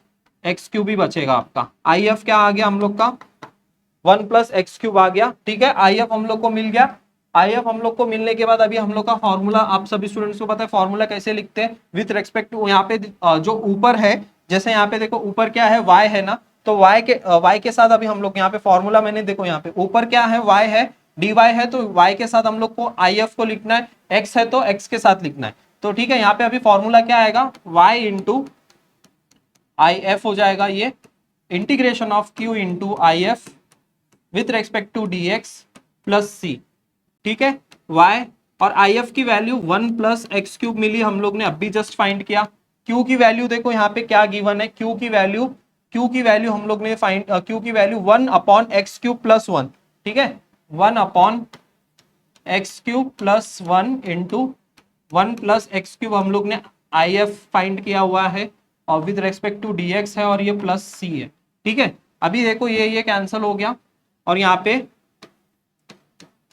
एक्स क्यूब ही बचेगा आपका। if क्या आ गया हम लोग का, 1 प्लस एक्स क्यूब आ गया। ठीक है, if हम लोग को मिल गया। if हम लोग को मिलने के बाद अभी हम लोग का फॉर्मूला, आप सभी स्टूडेंट्स को पता है फॉर्मूला कैसे लिखते हैं, विथ रेस्पेक्ट टू यहाँ पे जो ऊपर है, जैसे यहाँ पे देखो ऊपर क्या है y है ना, तो y के साथ अभी हम लोग यहाँ पे फॉर्मूला मैंने देखो यहाँ पे ऊपर क्या है y है, dy है, तो y के साथ हम लोग को if को लिखना है, x है तो x के साथ लिखना है। तो ठीक है, यहाँ पे अभी फॉर्मूला क्या आएगा, y इंटू if हो जाएगा, ये integration of q into if with respect to dx plus c। ठीक है, y और if की वैल्यू 1 प्लस एक्स क्यूब मिली, हम लोग ने अभी जस्ट फाइंड किया। q की वैल्यू देखो यहाँ पे क्या गिवन है, q की वैल्यू हम लोग ने फाइंड, q की value 1 upon x cube plus 1। ठीक है, 1 upon x cube plus 1 into 1 plus x cube हम लोग ने if फाइंड किया हुआ है और विद रेस्पेक्ट टू dx है और ये प्लस c है। ठीक है, अभी देखो ये कैंसिल हो गया और यहाँ पे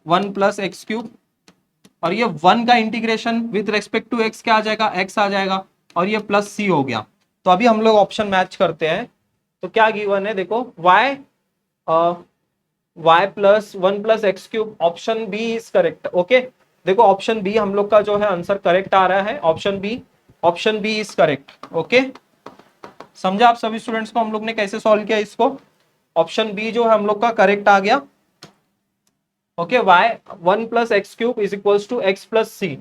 1 प्लस एक्स क्यूब और ये 1 का integration with respect to x क्या आ जाएगा, x आ जाएगा और ये प्लस c हो गया। तो अभी हम लोग ऑप्शन मैच करते हैं, तो क्या गिवन है देखो y plus 1 plus x cube, option B is correct. Okay, देखो ऑप्शन बी हम लोग का जो है आंसर करेक्ट आ रहा है, option B is correct. Okay, समझा आप सभी स्टूडेंट्स को हम लोग ने कैसे सॉल्व किया इसको, ऑप्शन बी जो है हम लोग का करेक्ट आ गया। Okay, y 1 plus x cube is equals to x plus c.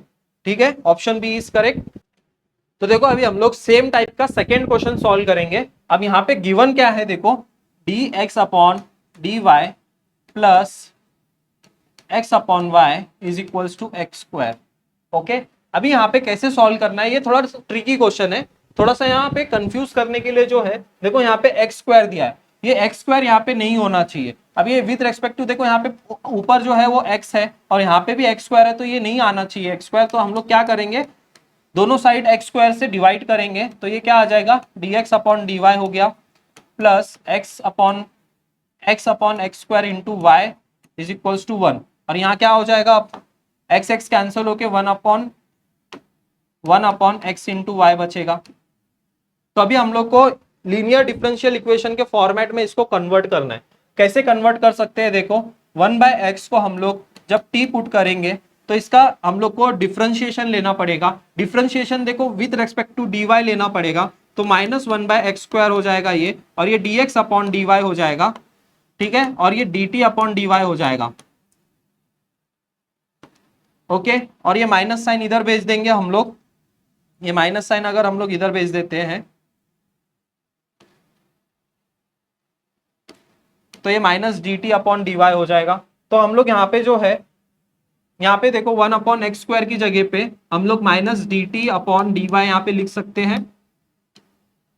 ठीक है, ऑप्शन बी इज करेक्ट। तो देखो अभी हम लोग सेम टाइप का सेकेंड क्वेश्चन सॉल्व करेंगे। अब यहाँ पे गिवन क्या है देखो, dx upon dy plus x upon y is equals to x square. Okay, अभी यहाँ पे कैसे सॉल्व करना है, ये थोड़ा ट्रिकी क्वेश्चन है, थोड़ा सा यहाँ पे कंफ्यूज करने के लिए जो है देखो यहाँ पे एक्स स्क्वायर दिया है, ये एक्स स्क्वायर यहाँ पे नहीं होना चाहिए। अब ये विथ रेस्पेक्ट टू देखो यहाँ पे ऊपर जो है वो x है और यहाँ पे भी x स्क्वायर है, तो ये नहीं आना चाहिए x स्क्वायर, तो हम लोग क्या करेंगे दोनों साइड x स्क्वायर से डिवाइड करेंगे, तो ये क्या आ जाएगा dx अपॉन dy हो गया plus x upon x square into y is equals to 1, और यहाँ क्या हो जाएगा अब x x कैंसिल होके 1 अपॉन एक्स इंटू वाई बचेगा। तो अभी हम लोग को लीनियर डिफरेंशियल इक्वेशन के फॉर्मेट में इसको कन्वर्ट करना है। कैसे कन्वर्ट कर सकते हैं देखो, 1/x को हम लोग जब t पुट करेंगे तो इसका हम लोग को डिफरेंशिएशन लेना पड़ेगा। डिफरेंशिएशन देखो विथ रेस्पेक्ट टू dy लेना पड़ेगा, तो -1/x स्क्वायर हो जाएगा ये, और ये dx अपॉन dy हो जाएगा, ठीक है, और ये dt अपॉन dy हो जाएगा। ओके, और ये माइनस साइन इधर भेज देंगे हम लोग, ये माइनस साइन अगर हम लोग इधर भेज देते हैं तो ये माइनस dt अपॉन dy हो जाएगा। तो हम लोग यहाँ पे जो है, यहाँ पे देखो 1 अपॉन एक्स स्क्वायर की जगह पे हम लोग माइनस dt अपॉन dy यहाँ पे लिख सकते हैं।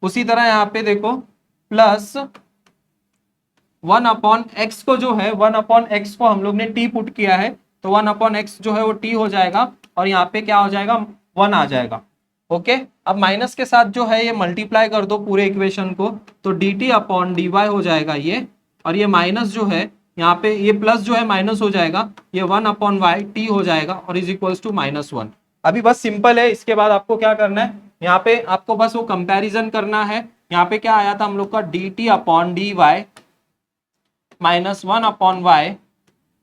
उसी तरह यहाँ पे देखो प्लस 1 अपॉन एक्स को जो है 1 अपॉन एक्स को हम लोग ने t पुट किया है, तो 1 अपॉन एक्स जो है वो t हो जाएगा, और यहाँ पे क्या हो जाएगा 1 आ जाएगा। ओके, अब माइनस के साथ जो है ये मल्टीप्लाई कर दो पूरे इक्वेशन को, तो dt अपॉन dy हो जाएगा ये, और ये माइनस जो है यहाँ पे ये प्लस जो है माइनस हो जाएगा, ये 1 अपॉन वाई टी हो जाएगा और इज इक्वल्स टू -1। अभी बस सिंपल है, इसके बाद आपको क्या करना है, यहाँ पे आपको बस वो कंपैरिजन करना है। यहाँ पे क्या आया था हम लोग का dt upon dy -1 upon y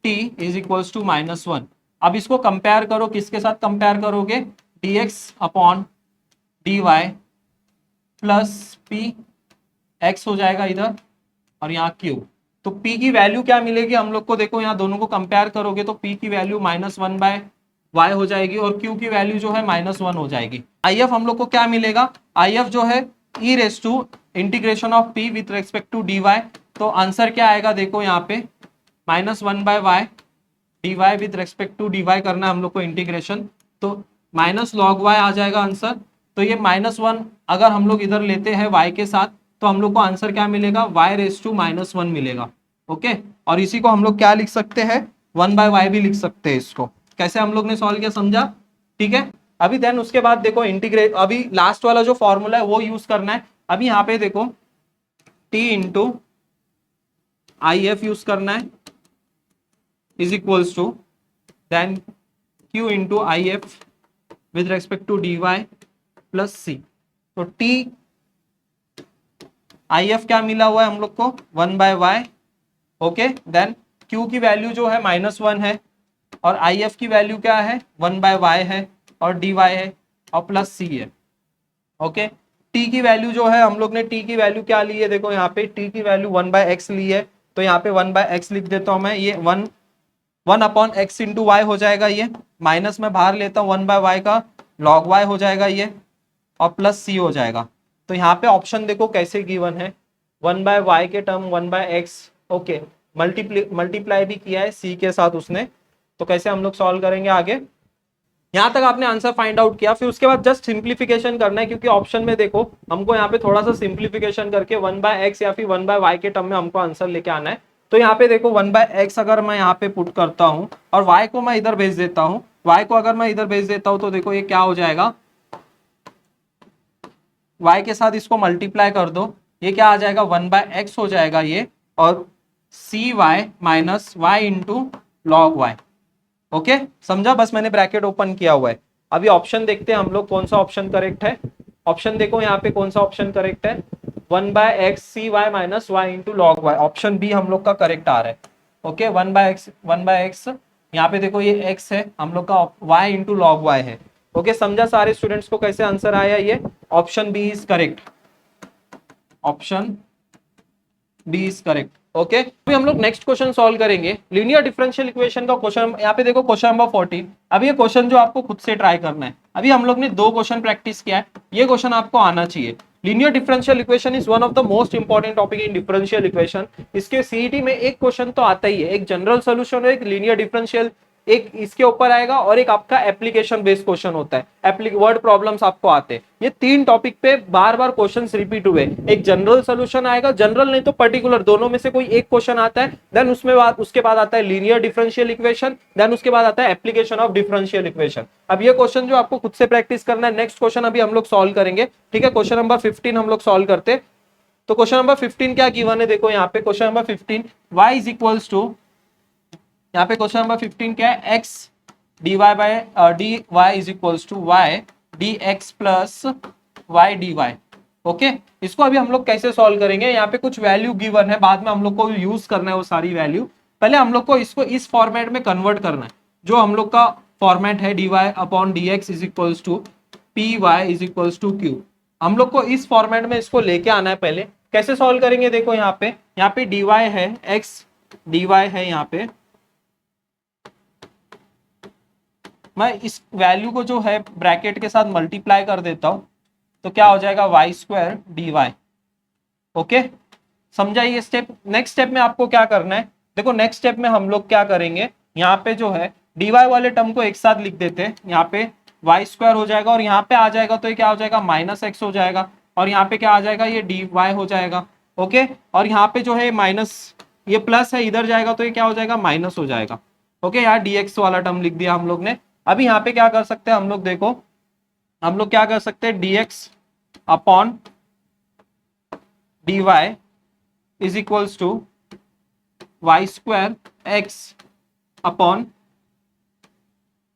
t is equals to -1। अब इसको कंपेयर करो, किसके साथ कंपेयर करोगे, dx upon dy plus P x हो जाएगा इधर, और यहाँ क्यूब, तो p की वैल्यू क्या मिलेगी हम लोग को, देखो यहाँ दोनों को कंपेयर करोगे तो p की वैल्यू -1/y हो जाएगी और q की वैल्यू जो है -1 हो जाएगी। if हम लोग को क्या मिलेगा, if जो है e raise to integration of p with respect to dy, तो आंसर क्या आएगा देखो यहाँ पे -1/y dy with respect to dy करना है हम लोग को इंटीग्रेशन, तो -log y आ जाएगा आंसर। तो ये -1 अगर हम लोग इधर लेते हैं y के साथ, तो हम लोग को आंसर क्या मिलेगा, y रेस टू -1 मिलेगा। ओके, और इसी को हम लोग क्या लिख सकते हैं, 1/y भी लिख सकते हैं। इसको कैसे हम लोग ने सॉल्व किया समझा, ठीक है। अभी देन उसके बाद देखो इंटीग्रेट, अभी लास्ट वाला जो फॉर्मूला है वो यूज करना है। अभी यहाँ पे देखो t इंटू IF यूज करना है is equals to then q into IF with respect to dy plus c। तो t IF क्या मिला हुआ है हम लोग को 1/y, ओके, देन q की वैल्यू जो है -1 है, और IF की वैल्यू क्या है 1/y है, और dy है, और प्लस c है। ओके, t की वैल्यू जो है हम लोग ने t की वैल्यू क्या ली है, देखो यहाँ पे t की वैल्यू 1/x ली है, तो यहाँ पे 1/x लिख देता हूँ मैं, ये 1 अपॉन एक्स इंटू वाई हो जाएगा, ये माइनस में बाहर लेता हूँ 1/y का log y हो जाएगा ये, और प्लस c हो जाएगा। तो यहाँ पे ऑप्शन देखो कैसे गिवन है, 1/y के टर्म 1/x, ओके, मल्टीप्लाई भी किया है c के साथ उसने। तो कैसे हम लोग सॉल्व करेंगे आगे, यहाँ तक आपने आंसर फाइंड आउट किया, फिर उसके बाद जस्ट सिंप्लीफिकेशन करना है, क्योंकि ऑप्शन में देखो हमको यहाँ पे थोड़ा सा सिंप्लीफिकेशन करके 1/x या फिर 1/y के टर्म में हमको आंसर लेके आना है। तो यहाँ पे देखो 1/x अगर मैं यहाँ पे पुट करता हूँ और y को मैं इधर भेज देता हूँ, y को अगर मैं इधर भेज देता हूँ, तो देखो ये क्या हो जाएगा, y के साथ इसको मल्टीप्लाई कर दो, ये क्या आ जाएगा 1/x हो जाएगा ये, और cy minus y into log y। Okay, समझा, बस मैंने ब्रैकेट ओपन किया हुआ है। अभी ऑप्शन देखते हैं हम लोग कौन सा ऑप्शन करेक्ट है। ऑप्शन देखो यहाँ पे कौन सा ऑप्शन करेक्ट है, 1/x cy minus y into log y, option B हम लोग का करेक्ट आ रहा है। ओके, 1/x यहाँ पे देखो ये x है हम लोग का, y इंटू लॉग y है। ओके, समझा सारे स्टूडेंट्स को कैसे आंसर आया, ये option B is correct, option B is correct. Okay, अभी हम लोग नेक्स्ट क्वेश्चन सॉल्व करेंगे, लीनियर डिफरेंशियल इक्वेशन का क्वेश्चन। यहाँ पे देखो क्वेश्चन नंबर 14। अभी ये क्वेश्चन जो आपको खुद से ट्राई करना है, अभी हम लोग ने 2 क्वेश्चन प्रैक्टिस किया है, ये क्वेश्चन आपको आना चाहिए। Linear differential equation is one of the most important topic in differential equation. इसके सीईटी में एक क्वेश्चन तो आता ही है, एक जनरल सोल्यूशन और एक लीनियर डिफरेंशियल एक इसके ऊपर आएगा और एक आपका एप्लीकेशन बेस्ड क्वेश्चन होता है, वर्ड प्रॉब्लम्स आपको आते हैं। ये 3 टॉपिक पे बार बार क्वेश्चंस रिपीट हुए, एक जनरल सोल्यूशन आएगा, जनरल नहीं तो पर्टिकुलर, दोनों में से कोई एक क्वेश्चन आता है, देन उसके बाद आता है लीनियर डिफरेंशियल इक्वेशन, देन उसके बाद आता है एप्लीकेशन ऑफ डिफरेंशियल इक्वेशन। अब ये क्वेश्चन जो आपको खुद से प्रैक्टिस करना है, नेक्स्ट क्वेश्चन अभी हम लोग सॉल्व करेंगे, ठीक है। क्वेश्चन नंबर 15 हम लोग सॉल्व करते हैं। तो क्वेश्चन नंबर 15 क्या गिवन है, देखो यहाँ पे question number 15 y is equals to, यहाँ पे क्वेश्चन नंबर 15 क्या है, x dy by dy is equals to y dx plus y dy। Okay, इसको अभी हम लोग कैसे सॉल्व करेंगे, यहाँ पे कुछ वैल्यू गिवन है, बाद में हम लोग को यूज करना है वो सारी वैल्यू। पहले हम लोग को इसको इस फॉर्मेट में कन्वर्ट करना है, जो हम लोग का फॉर्मेट है dy upon dx is equals to py is equals to q। हम लोग को इस फॉर्मेट में इसको लेके आना है। पहले कैसे सॉल्व करेंगे, देखो यहाँ पे dy है, x dy है, यहाँ पे मैं इस वैल्यू को जो है ब्रैकेट के साथ मल्टीप्लाई कर देता हूं, तो क्या हो जाएगा y स्क्वायर dy। ओके, समझा ये स्टेप। नेक्स्ट स्टेप में आपको क्या करना है, देखो नेक्स्ट स्टेप में हम लोग क्या करेंगे, यहाँ पे जो है dy वाले टर्म को एक साथ लिख देते हैं, यहाँ पे y स्क्वायर हो जाएगा और यहाँ पे आ जाएगा तो ये क्या हो जाएगा माइनस x हो जाएगा, और यहाँ पे क्या आ जाएगा ये dy हो जाएगा। ओके, और यहाँ पे जो है माइनस, ये प्लस है, इधर जाएगा तो ये क्या हो जाएगा माइनस हो जाएगा। ओके, यहाँ dx वाला टर्म लिख दिया हम लोग ने। अभी यहाँ पे क्या कर सकते हैं हम लोग, देखो हम लोग क्या कर सकते हैं, dx upon dy is equals to y square x upon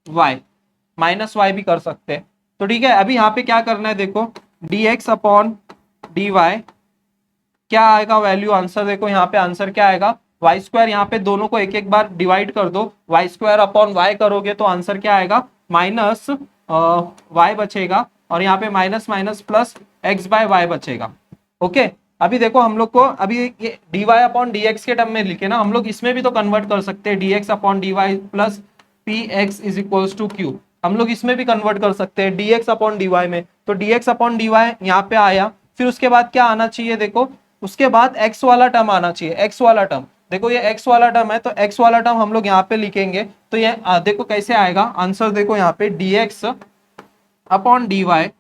y, minus y भी कर सकते हैं। तो ठीक है, अभी यहाँ पे क्या करना है, देखो dx अपॉन dy क्या आएगा वैल्यू, आंसर देखो यहाँ पे आंसर क्या आएगा, y स्क्वायर, यहाँ पे दोनों को एक एक बार डिवाइड कर दो, y स्क्वायर अपॉन y करोगे तो आंसर क्या आएगा माइनस y बचेगा, और यहाँ पे minus minus plus x by y बचेगा। ओके, अभी देखो हम लोग को अभी ये dy अपॉन dx के टर्म में लिखे ना, हम लोग इसमें भी तो कन्वर्ट कर सकते हैं, dx upon dy plus px is equals to q, हम लोग इसमें भी कन्वर्ट कर सकते हैं dx अपॉन dy में। तो dx अपॉन dy यहाँ पे आया, फिर उसके बाद क्या आना चाहिए, देखो उसके बाद x वाला टर्म आना चाहिए, x वाला टर्म, देखो ये x वाला टर्म है, तो x वाला टर्म हम लोग यहाँ पे लिखेंगे, तो ये देखो कैसे आएगा आंसर, देखो यहाँ पे dx अपॉन dy।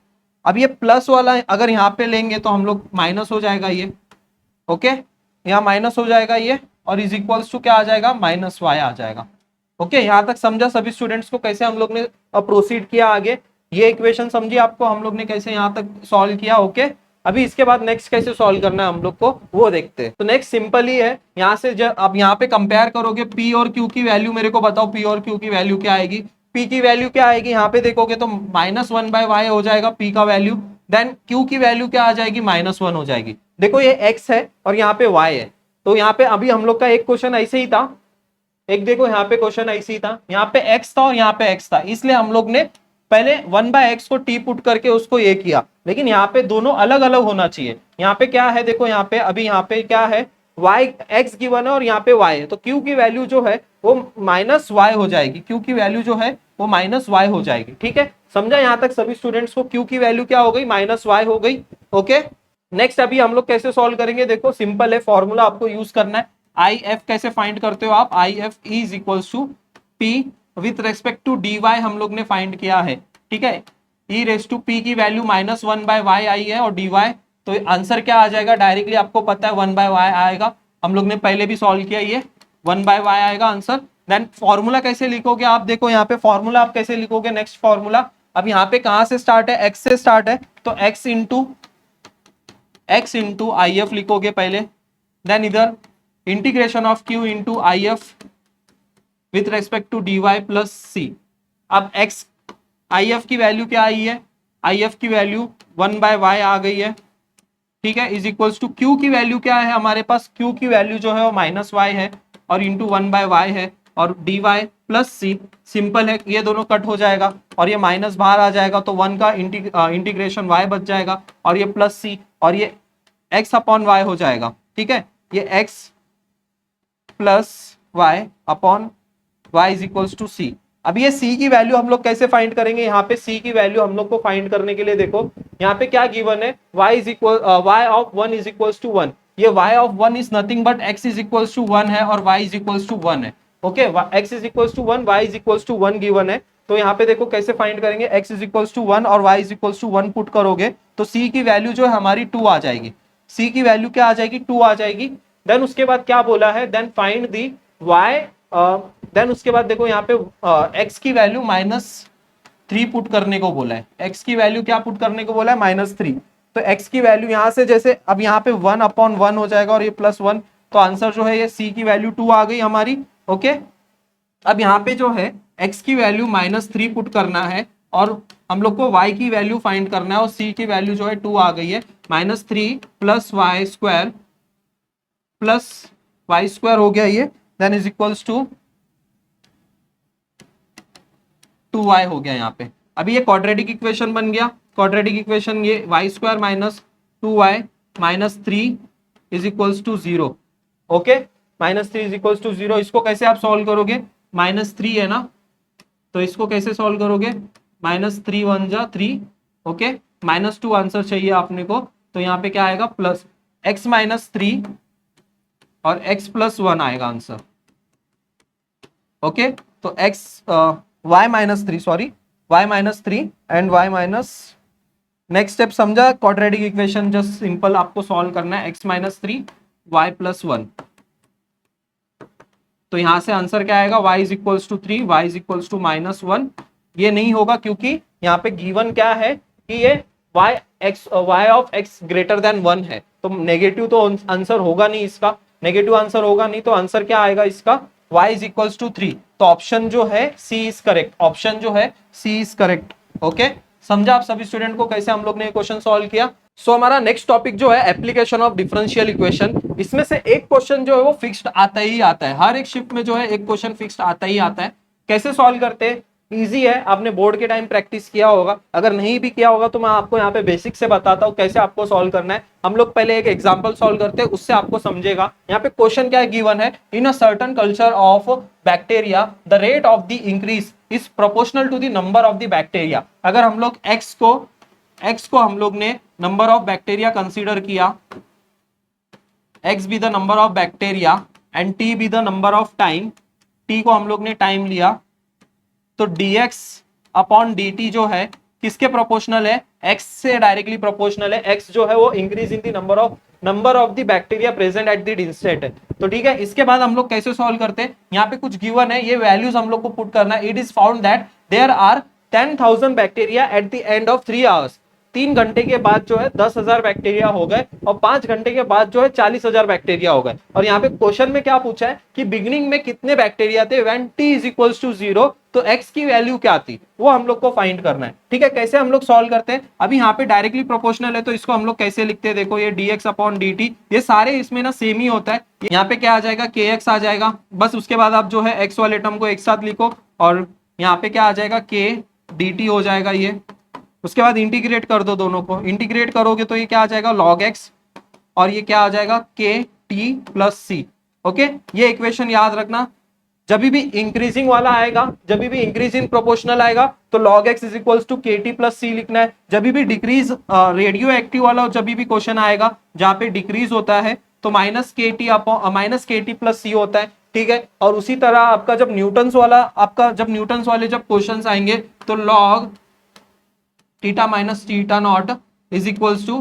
अब ये प्लस वाला अगर यहाँ पे लेंगे तो हम लोग माइनस हो जाएगा ये, ओके यहाँ माइनस हो जाएगा ये, और इज इक्वल्स टू क्या आ जाएगा माइनस y आ जाएगा। ओके, यहाँ तक समझा सभी स्टूडेंट्स को कैसे हम लोग ने प्रोसीड किया आगे, ये इक्वेशन समझी आपको हम लोग ने कैसे यहाँ तक सॉल्व किया। ओके, अभी इसके बाद नेक्स्ट कैसे सॉल्व करना है हम लोग को वो देखते हैं। तो नेक्स्ट सिंपल ही है, यहाँ से जब अब यहाँ पे कंपेयर करोगे p और q की वैल्यू, मेरे को बताओ p और q की वैल्यू क्या आएगी, p की वैल्यू क्या आएगी, यहाँ पे देखोगे तो -1 बाय y हो जाएगा p का वैल्यू, देन q की वैल्यू क्या आ जाएगी -1 हो जाएगी। देखो ये x है और यहाँ पे y है, तो यहाँ पे अभी हम लोग का एक क्वेश्चन ऐसे ही था, एक देखो यहाँ पे क्वेश्चन ऐसे ही था, यहाँ पे x था और यहाँ पे x था, इसलिए हम लोग ने पहले 1/x को t पुट करके उसको ये किया, लेकिन यहाँ पे दोनों अलग अलग होना चाहिए। यहाँ पे क्या है, देखो यहाँ पे अभी यहाँ पे क्या है, y x गिवन है और यहाँ पे y है, तो q की वैल्यू जो है वो -y हो जाएगी, q की वैल्यू जो है वो -y हो जाएगी। ठीक है, समझा यहाँ तक सभी स्टूडेंट्स को, q की वैल्यू क्या हो गई -y हो गई। ओके, नेक्स्ट अभी हम लोग कैसे सॉल्व करेंगे, देखो सिंपल है, फॉर्मूला आपको यूज करना है। IF कैसे फाइंड करते हो आप, IF is equals to P with respect to dy हम लोग ने फाइंड किया है। ठीक है, e रेस टू p की वैल्यू -1 बाय y आई है और dy, तो आंसर क्या आ जाएगा, डायरेक्टली आपको पता है 1 बाय y आएगा, हम लोग ने पहले भी सॉल्व किया, ये 1 बाय y आएगा आंसर। देन फॉर्मूला कैसे लिखोगे आप, देखो यहाँ पे फॉर्मूला आप कैसे लिखोगे, नेक्स्ट फॉर्मूला अब यहाँ पे कहाँ से स्टार्ट है, x से स्टार्ट है, तो x इंटू IF लिखोगे पहले, देन इधर integration of q into IF with respect to dy plus c। अब x IF की वैल्यू क्या आई है, IF की वैल्यू 1 बाय y आ गई है। ठीक है, इज इक्वल्स टू q की वैल्यू क्या है हमारे पास, q की वैल्यू जो है वो -y है और इंटू 1 बाय y है, और dy प्लस c, सिंपल है, ये दोनों कट हो जाएगा और ये माइनस बाहर आ जाएगा, तो 1 का इंटीग्रेशन y बच जाएगा और ये प्लस c, और ये x अपॉन y हो जाएगा। ठीक है, ये x plus y upon y is equals to c। अब ये c की वैल्यू हम लोग कैसे फाइंड करेंगे, यहाँ पे c की वैल्यू हम लोग को फाइंड करने के लिए देखो यहाँ पे क्या गिवन है, y of 1 is equals to 1, ये y of 1 is nothing but x is equals to 1 है और y इज इक्वल्स टू 1 है। Okay, x is equals to 1, y is equals to 1 given है। तो यहाँ पे देखो कैसे फाइंड करेंगे, x इज इक्वल्स टू 1 और y is equals to 1 put करोगे तो c की वैल्यू जो है हमारी 2 आ जाएगी। c की वैल्यू क्या आ जाएगी, 2 आ जाएगी। देन उसके बाद क्या बोला है, then find the y, then उसके बाद देखो यहाँ पे x की वैल्यू -3 पुट करने को बोला है। x की वैल्यू क्या पुट करने को बोला है, -3। तो x की वैल्यू यहाँ से जैसे अब यहाँ पे 1/1 हो जाएगा और ये +1, तो आंसर जो है ये c की वैल्यू 2 आ गई हमारी। ओके, अब यहाँ पे जो है x की वैल्यू -3 पुट करना है और हम लोग को y की वैल्यू फाइंड करना है और c की वैल्यू जो है 2 आ गई है। -3 + y स्क्वायर हो गया ये, then is equals to 2y हो गया यहाँ पे। अभी ये क्वाड्रेटिक इक्वेशन बन गया। क्वाड्रेटिक इक्वेशन ये y square -2y -3 is equals to 0। Okay, -3 is equals to 0। इसको कैसे आप सॉल्व करोगे, -3 है ना, तो इसको कैसे सॉल्व करोगे, -3 1 जा 3। ओके, -2 आंसर चाहिए आपने को, तो यहाँ पे क्या आएगा, प्लस x -3 और x + 1 आएगा आंसर। ओके, तो y -3 sorry y -3 and y minus, next step समझा, क्वाड्रेटिक इक्वेशन जस्ट सिंपल आपको सॉल्व करना है, x -3 y + 1। तो यहां से आंसर क्या आएगा, y is equals to 3, y is equals to -1। ये नहीं होगा क्योंकि यहाँ पे गिवन क्या है कि ये y of x greater than 1 है, तो नेगेटिव तो आंसर होगा नहीं, इसका नेगेटिव आंसर होगा नहीं, तो आंसर क्या आएगा इसका, y इज इक्वल्स टू 3। तो ऑप्शन जो है c इज करेक्ट, ऑप्शन जो है c इज करेक्ट। ओके, समझा आप सभी स्टूडेंट को कैसे हम लोग ने क्वेश्चन सॉल्व किया। सो हमारा नेक्स्ट टॉपिक जो है एप्लीकेशन ऑफ डिफरेंशियल इक्वेशन। इसमें से एक क्वेश्चन जो है वो फिक्स्ड आता ही आता है, हर एक शिफ्ट में जो है एक क्वेश्चन फिक्स्ड आता ही आता है। कैसे सॉल्व करते हैं, इजी है, आपने बोर्ड के टाइम प्रैक्टिस किया होगा, अगर नहीं भी किया होगा तो मैं आपको यहाँ पे बेसिक से बताता हूँ कैसे आपको सॉल्व करना है। हम लोग पहले एक एग्जांपल सॉल्व करते हैं, उससे आपको समझेगा। यहाँ पे क्वेश्चन क्या गिवन है, in a certain culture of bacteria the rate of the increase is proportional to the number of the bacteria. अगर हम लोग x को हम लोग ने नंबर ऑफ बैक्टीरिया कंसीडर किया, x be the number of bacteria and t be the number of time, t को हम लोग ने टाइम लिया, तो dx अपॉन dt जो है किसके प्रोपोर्शनल है, x से डायरेक्टली प्रोपोर्शनल है। x जो है वो increase in the number of the bacteria present at the instant है। तो ठीक है, इसके बाद हम लोग कैसे सॉल्व करते हैं, यहाँ पे कुछ गिवन है, ये वैल्यूज हम लोग को पुट करना है। It is found that there are 10,000 bacteria at the end of 3 hours. 3 घंटे के बाद जो है 10,000 बैक्टीरिया हो गए और 5 घंटे के बाद जो है 40,000 बैक्टीरिया हो गए। और यहाँ पे क्वेश्चन में क्या पूछा है कि बिगिनिंग में कितने बैक्टीरिया थे when t is equals to 0, तो x की वैल्यू क्या थी वो हम लोग को फाइंड करना है। ठीक है, कैसे हम लोग सॉल्व करते हैं, अभी यहाँ पे डायरेक्टली प्रोपोर्शनल है तो इसको हम लोग कैसे लिखते हैं, देखो ये dx अपॉन dt, ये सारे इसमें ना सेम ही होता है। यहाँ पे क्या आ जाएगा, kx आ जाएगा, बस उसके बाद आप जो है x वाले टर्म को एक साथ लिखो और यहाँ पे क्या आ जाएगा, k dt हो जाएगा ये। उसके बाद इंटीग्रेट कर दो, दोनों को इंटीग्रेट करोगे तो ये क्या आ जाएगा, log x, और ये क्या आ जाएगा, k t plus c. Okay, ये इक्वेशन याद रखना, जब भी इंक्रीजिंग वाला आएगा, जब भी इंक्रीजिंग प्रोपोर्शनल आएगा तो log x is equals to k t plus c लिखना है। जब भी डिक्रीज रेडियो एक्टिव वाला जब भी क्वेश्चन आएगा जहां पे डिक्रीज होता है तो -kt प्लस सी होता है। ठीक है, और उसी तरह आपका जब न्यूटन्स वाले जब क्वेश्चन आएंगे तो log theta minus theta not is equals to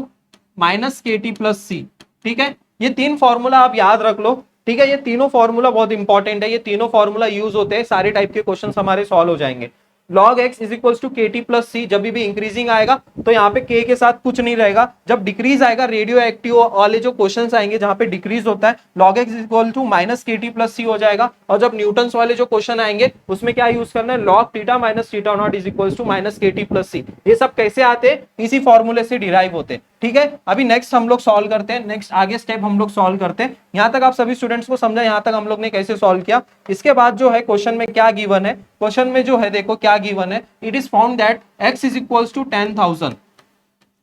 -kt plus c. ठीक है, ये 3 फॉर्मूला आप याद रख लो। ठीक है, ये तीनों फॉर्मूला बहुत इंपॉर्टेंट है, ये तीनों फॉर्मूला यूज होते हैं, सारे टाइप के क्वेश्चंस हमारे सॉल्व हो जाएंगे। log x is equals to k t plus c, जब भी इंक्रीजिंग आएगा तो यहाँ पे k के साथ कुछ नहीं रहेगा। जब डिक्रीज आएगा, रेडियो एक्टिव वाले जो क्वेश्चंस आएंगे जहां पे डिक्रीज होता है, log x is equal to -kt plus c हो जाएगा। और जब न्यूटन्स वाले जो क्वेश्चन आएंगे उसमें क्या यूज करना है, log theta minus theta not is equal to -kt plus c. ये सब कैसे आते हैं, इसी फॉर्मूले से डिराइव होते हैं। ठीक है, अभी नेक्स्ट हम लोग सॉल्व करते हैं, नेक्स्ट आगे स्टेप हम लोग सॉल्व करते हैं। यहां तक आप सभी स्टूडेंट्स को समझा, यहां तक हम लोग ने कैसे सॉल्व किया। इसके बाद जो है क्वेश्चन में क्या गिवन है, क्वेश्चन में जो है देखो क्या गिवन है, it is found that x is equals to 10,000,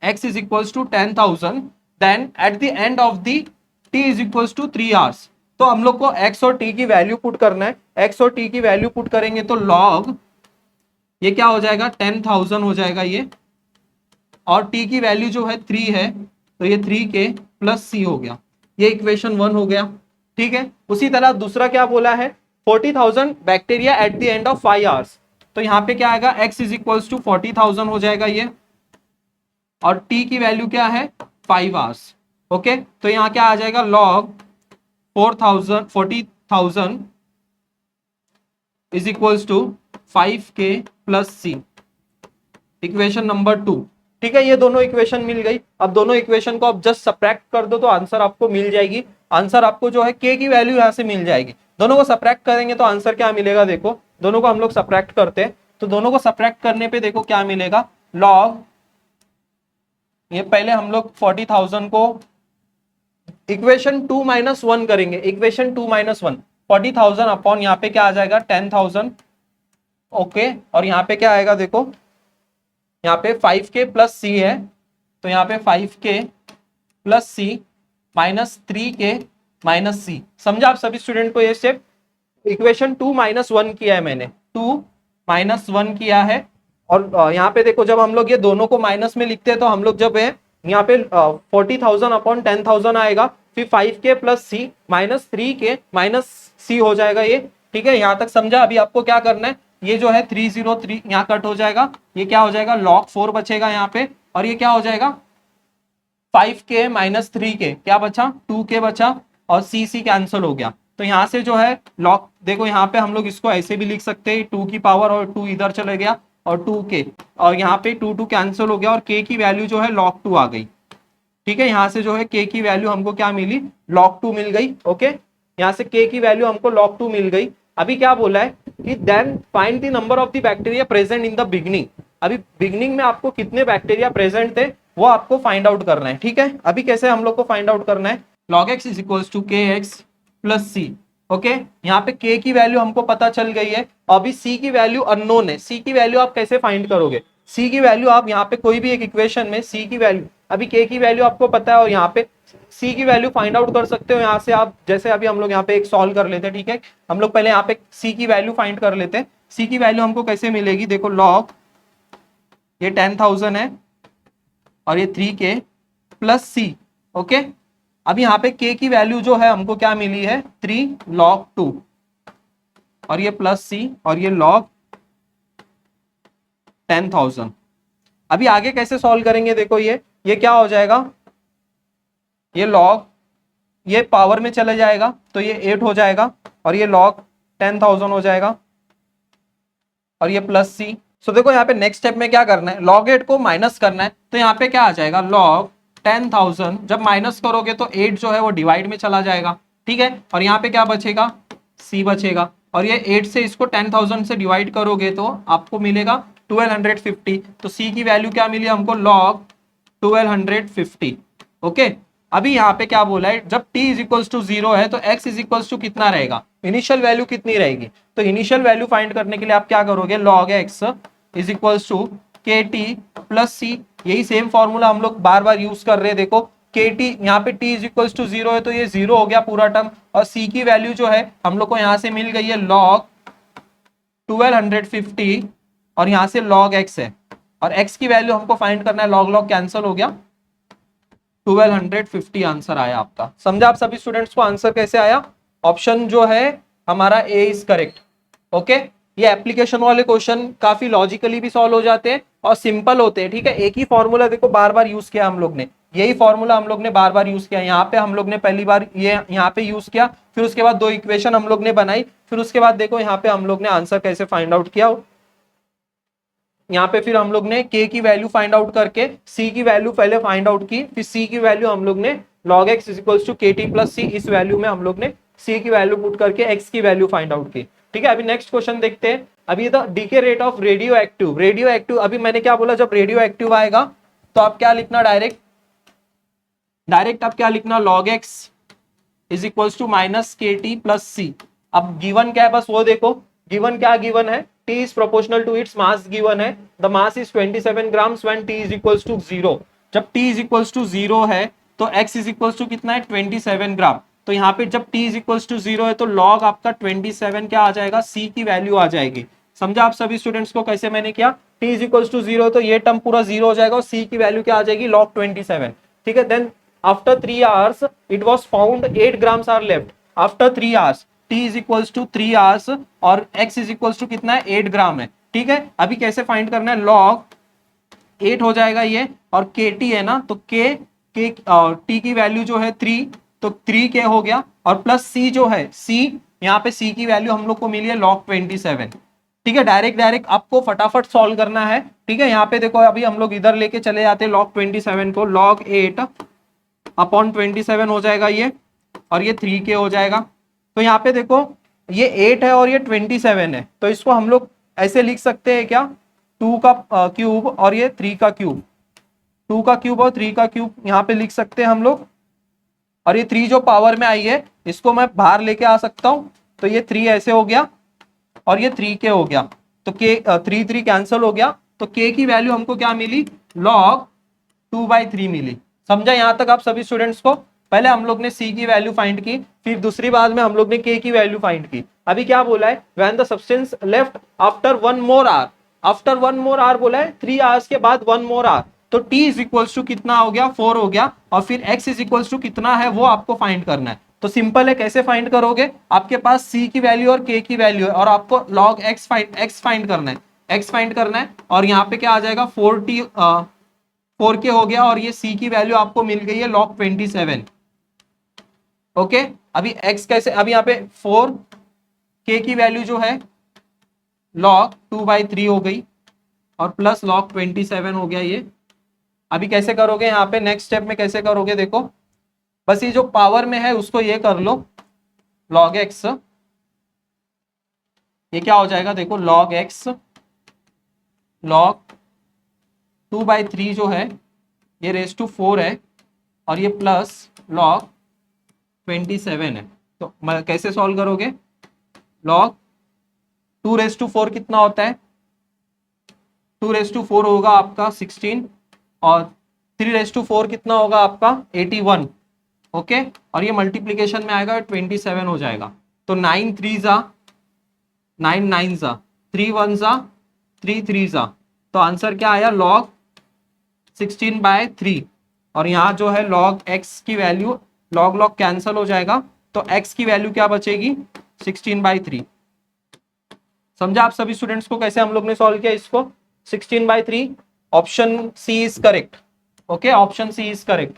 x is equals to 10,000, then at the end of the t is equals to 3 hours. तो हम लोग को x और t की वैल्यू पुट करना है, x और t की वैल्यू पुट करेंगे तो log ये क्या हो जाएगा, 10,000 हो जाएगा ये, और t की वैल्यू जो है 3 है तो ये 3k प्लस c हो गया, ये इक्वेशन 1 हो गया। ठीक है, उसी तरह दूसरा क्या बोला है, 40,000 bacteria at the end of 5 hours. तो यहाँ पे क्या आएगा, x इज इक्वल्स टू 40,000 हो जाएगा ये, और t की वैल्यू क्या है 5 आवर्स। ओके, तो यहाँ क्या आ जाएगा, log 40,000 is equals to 5k plus c, equation number 2। ठीक है, ये दोनों इक्वेशन मिल गई। अब दोनों इक्वेशन को आप जस्ट सब्ट्रैक्ट कर दो तो आंसर आपको मिल जाएगी। आंसर आपको जो है k की वैल्यू यहाँ से मिल जाएगी। दोनों को सब्ट्रैक्ट करेंगे तो आंसर क्या मिलेगा, देखो दोनों को हम लोग सब्ट्रैक्ट करते हैं तो दोनों को सब्ट्रैक्ट करने पे देखो क्या मिलेगा, लॉग, ये पहले हम लोग 40,000 को इक्वेशन 2 माइनस 1 करेंगे, इक्वेशन 2 माइनस 1, 40,000 अपॉन यहाँ पे क्या आ जाएगा 10,000। ओके, और यहाँ पे क्या आएगा, देखो यहाँ पे 5k प्लस c है, तो यहाँ पे 5k plus c minus 3k minus c। समझा आप सभी स्टूडेंट को ये स्टेप? इक्वेशन 2 माइनस 1 किया है मैंने, 2 माइनस 1 किया है। और यहाँ पे देखो जब हम लोग ये दोनों को माइनस में लिखते हैं तो हम लोग जब है यहाँ पे 40,000 अपॉन 10,000 आएगा, फिर 5k plus c minus 3k minus c हो जाएगा ये। ठीक है, यहाँ तक समझा? अभी आपको क्या करना है, ये जो है 303 यहाँ कट हो जाएगा, ये क्या हो जाएगा log 4 बचेगा यहाँ पे, और ये क्या हो जाएगा 5k माइनस 3k, क्या बचा 2k बचा, और c कैंसिल हो गया। तो यहाँ से जो है log, देखो यहाँ पे हम लोग इसको ऐसे भी लिख सकते हैं 2 की पावर, और 2 इधर चले गया, और 2k, और यहाँ पे 2 कैंसिल हो गया, और k की वैल्यू जो है log 2 आ गई। ठीक है, यहाँ से जो है k की वैल्यू हमको क्या मिली, log 2 मिल गई। ओके, यहाँ से k की वैल्यू हमको log 2 मिल गई। अभी क्या बोला है कि then find the number of the bacteria present in the beginning. अभी बिगनिंग में आपको कितने बैक्टीरिया प्रेजेंट थे वो आपको फाइंड आउट करना है। ठीक है, अभी कैसे हम लोग को फाइंड आउट करना है, log x is equals to kx plus c। Okay, यहाँ पे k की वैल्यू हमको पता चल गई है, अभी c की वैल्यू अननोन है। c की वैल्यू आप कैसे फाइंड करोगे, c की वैल्यू आप यहाँ पे कोई भी एक इक्वेशन में c की वैल्यू, अभी k की वैल्यू आपको पता है और यहाँ पे c की वैल्यू फाइंड आउट कर सकते हो। यहाँ से आप जैसे अभी हम लोग यहाँ पे एक सॉल्व कर लेते हैं। ठीक है, हम लोग पहले यहाँ पे c की वैल्यू फाइंड कर लेते हैं। c की वैल्यू हमको कैसे मिलेगी, देखो log, ये 10,000 है और ये 3k प्लस c। ओके, अब यहाँ पे k की वैल्यू जो है हमको क्या मिली है 3 log 2, और ये प्लस c, और ये log 10,000। अभी आगे कैसे सॉल्व करेंगे, देखो ये क्या हो जाएगा, ये log, ये पावर में चले जाएगा तो ये 8 हो जाएगा, और ये log 10,000 हो जाएगा, और ये प्लस c। सो देखो यहाँ पे नेक्स्ट स्टेप में क्या करना है, log 8 को माइनस करना है, तो यहाँ पे क्या आ जाएगा log 10,000, जब माइनस करोगे तो 8 जो है वो डिवाइड में चला जाएगा। ठीक है, और यहाँ पे क्या बचेगा, c बचेगा, और ये 8 से इसको 10,000 से डिवाइड करोगे तो आपको मिलेगा 1250। तो c की वैल्यू क्या मिली हमको, log 1250। ओके, अभी यहाँ पे क्या बोला है, जब t इज इक्वल्स टू 0 है तो x इज इक्वल्स टू कितना रहेगा, इनिशियल वैल्यू कितनी रहेगी। तो इनिशियल वैल्यू फाइंड करने के लिए आप क्या करोगे, log x is equals to kt plus c। यही सेम फॉर्मूला हम लोग बार बार यूज कर रहे हैं। देखो kt, यहाँ पे t इज इक्वल्स टू 0 है तो ये 0 हो गया पूरा टर्म, और c की वैल्यू जो है हम लोग को यहाँ से मिल गई है log 1250, और यहाँ से log x है, और x की वैल्यू हमको फाइंड करना है, log कैंसिल हो गया, 1250 आंसर आया आपका। समझा आप सभी स्टूडेंट्स को आंसर कैसे आया, ऑप्शन जो है हमारा ए इज करेक्ट। ओके, ये एप्लीकेशन वाले क्वेश्चन काफी लॉजिकली भी सॉल्व हो जाते हैं और सिंपल होते हैं। ठीक है, एक ही फॉर्मूला देखो बार बार यूज किया हम लोग ने, यही फॉर्मूला हम लोग ने बार बार यूज किया। यहाँ पे हम लोग ने पहली बार ये यहाँ पे यूज किया, फिर उसके बाद 2 इक्वेशन हम लोग ने बनाई, फिर उसके बाद देखो यहाँ पे हम लोग ने आंसर कैसे फाइंड आउट किया। यहाँ पे फिर हम लोग ने k की वैल्यू फाइंड आउट करके c की वैल्यू पहले फाइंड आउट की, फिर c की वैल्यू हम लोग ने log x is equals to kt plus c, इस वैल्यू में हम लोग ने c की वैल्यू पुट करके x की वैल्यू फाइंड आउट की। ठीक है, अभी नेक्स्ट क्वेश्चन देखते हैं। अभी the decay rate of radioactive, अभी मैंने क्या बोला, जब रेडियो एक्टिव आएगा तो आप क्या लिखना, डायरेक्ट आप क्या लिखना, log x is equals to minus kt plus c। अब गिवन क्या है बस वो देखो, गिवन क्या गिवन है, t is proportional to its mass given है, the mass is 27 grams when t is equals to 0। जब t is equals to 0 है तो x is equals to कितना है 27 ग्राम। तो यहाँ पे जब t is equals to 0 है तो log आपका 27 क्या आ जाएगा, c की वैल्यू आ जाएगी। समझा आप सभी स्टूडेंट्स को कैसे मैंने किया, t is equals to 0 तो ये टर्म पूरा 0 हो जाएगा और c की वैल्यू क्या आ जाएगी, log 27। ठीक है, then after 3 hours it was found 8 grams are left. After 3 hours t is equals to 3 hours और x इज इक्वल्स टू कितना है 8 ग्राम है। ठीक है, अभी कैसे फाइंड करना है, log 8 हो जाएगा ये, और kt है ना, तो k t की वैल्यू जो है 3, तो 3k हो गया, और प्लस c जो है c, यहाँ पे c की वैल्यू हम लोग को मिली है log 27। ठीक है, डायरेक्ट आपको फटाफट सॉल्व करना है। ठीक है, यहाँ पे देखो अभी हम लोग इधर लेके चले जाते हैं log 27 को, log 8 अपॉन 27 हो जाएगा ये, और ये 3k हो जाएगा। तो यहाँ पे देखो ये 8 है और ये 27 है, तो इसको हम लोग ऐसे लिख सकते हैं क्या, 2 का क्यूब और ये 3 का क्यूब, 2 का क्यूब और 3 का क्यूब यहाँ पे लिख सकते हैं हम लोग। और ये 3 जो पावर में आई है इसको मैं बाहर लेके आ सकता हूँ, तो ये 3 ऐसे हो गया और ये 3k हो गया, तो k 3 कैंसिल हो गया, तो k की वैल्यू हमको क्या मिली, log 2/3 मिली। समझा यहाँ तक आप सभी स्टूडेंट्स को? पहले हम लोग ने c की वैल्यू फाइंड की, फिर दूसरी बात में हम लोग ने k की वैल्यू फाइंड की। अभी क्या बोला है, when the substance left after 1 more hour, after 1 more hour बोला है, 3 आवर्स के बाद 1 मोर आवर, तो t इज इक्वल्स टू कितना हो गया, 4 हो गया, और फिर x इज इक्वल्स टू कितना है वो आपको फाइंड करना है। तो सिंपल है, कैसे फाइंड करोगे, आपके पास c की वैल्यू और k की वैल्यू है, और आपको log x फाइंड करना है, x फाइंड करना है, और यहाँ पे क्या आ जाएगा 4k हो गया, और ये c की वैल्यू आपको मिल गई है log 27। ओके, अभी x कैसे, अभी यहाँ पे 4k की वैल्यू जो है log 2/3 हो गई, और प्लस log 27 हो गया ये। अभी कैसे करोगे, यहाँ पे नेक्स्ट स्टेप में कैसे करोगे, देखो बस ये जो पावर में है उसको ये कर लो, log x, ये क्या हो जाएगा, देखो log x log 2/3 जो है ये रेस टू 4 है, और ये प्लस log 27 है। तो कैसे सॉल्व करोगे, log 2/4 कितना होता है, 2/4 होगा आपका 16, और 3/4 कितना होगा आपका 81। ओके, और ये मल्टीप्लीकेशन में आएगा 27 हो जाएगा, तो 9 3 जा 9 9 जा 3 1 जा 3 3 जा, तो आंसर क्या आया log 16/3, और यहाँ जो है log x की वैल्यू, log कैंसल हो जाएगा, तो x की वैल्यू क्या बचेगी 16/3। समझा आप सभी स्टूडेंट्स को कैसे हम लोग ने सॉल्व किया इसको, 16/3, option C is correct. Okay, option C is correct.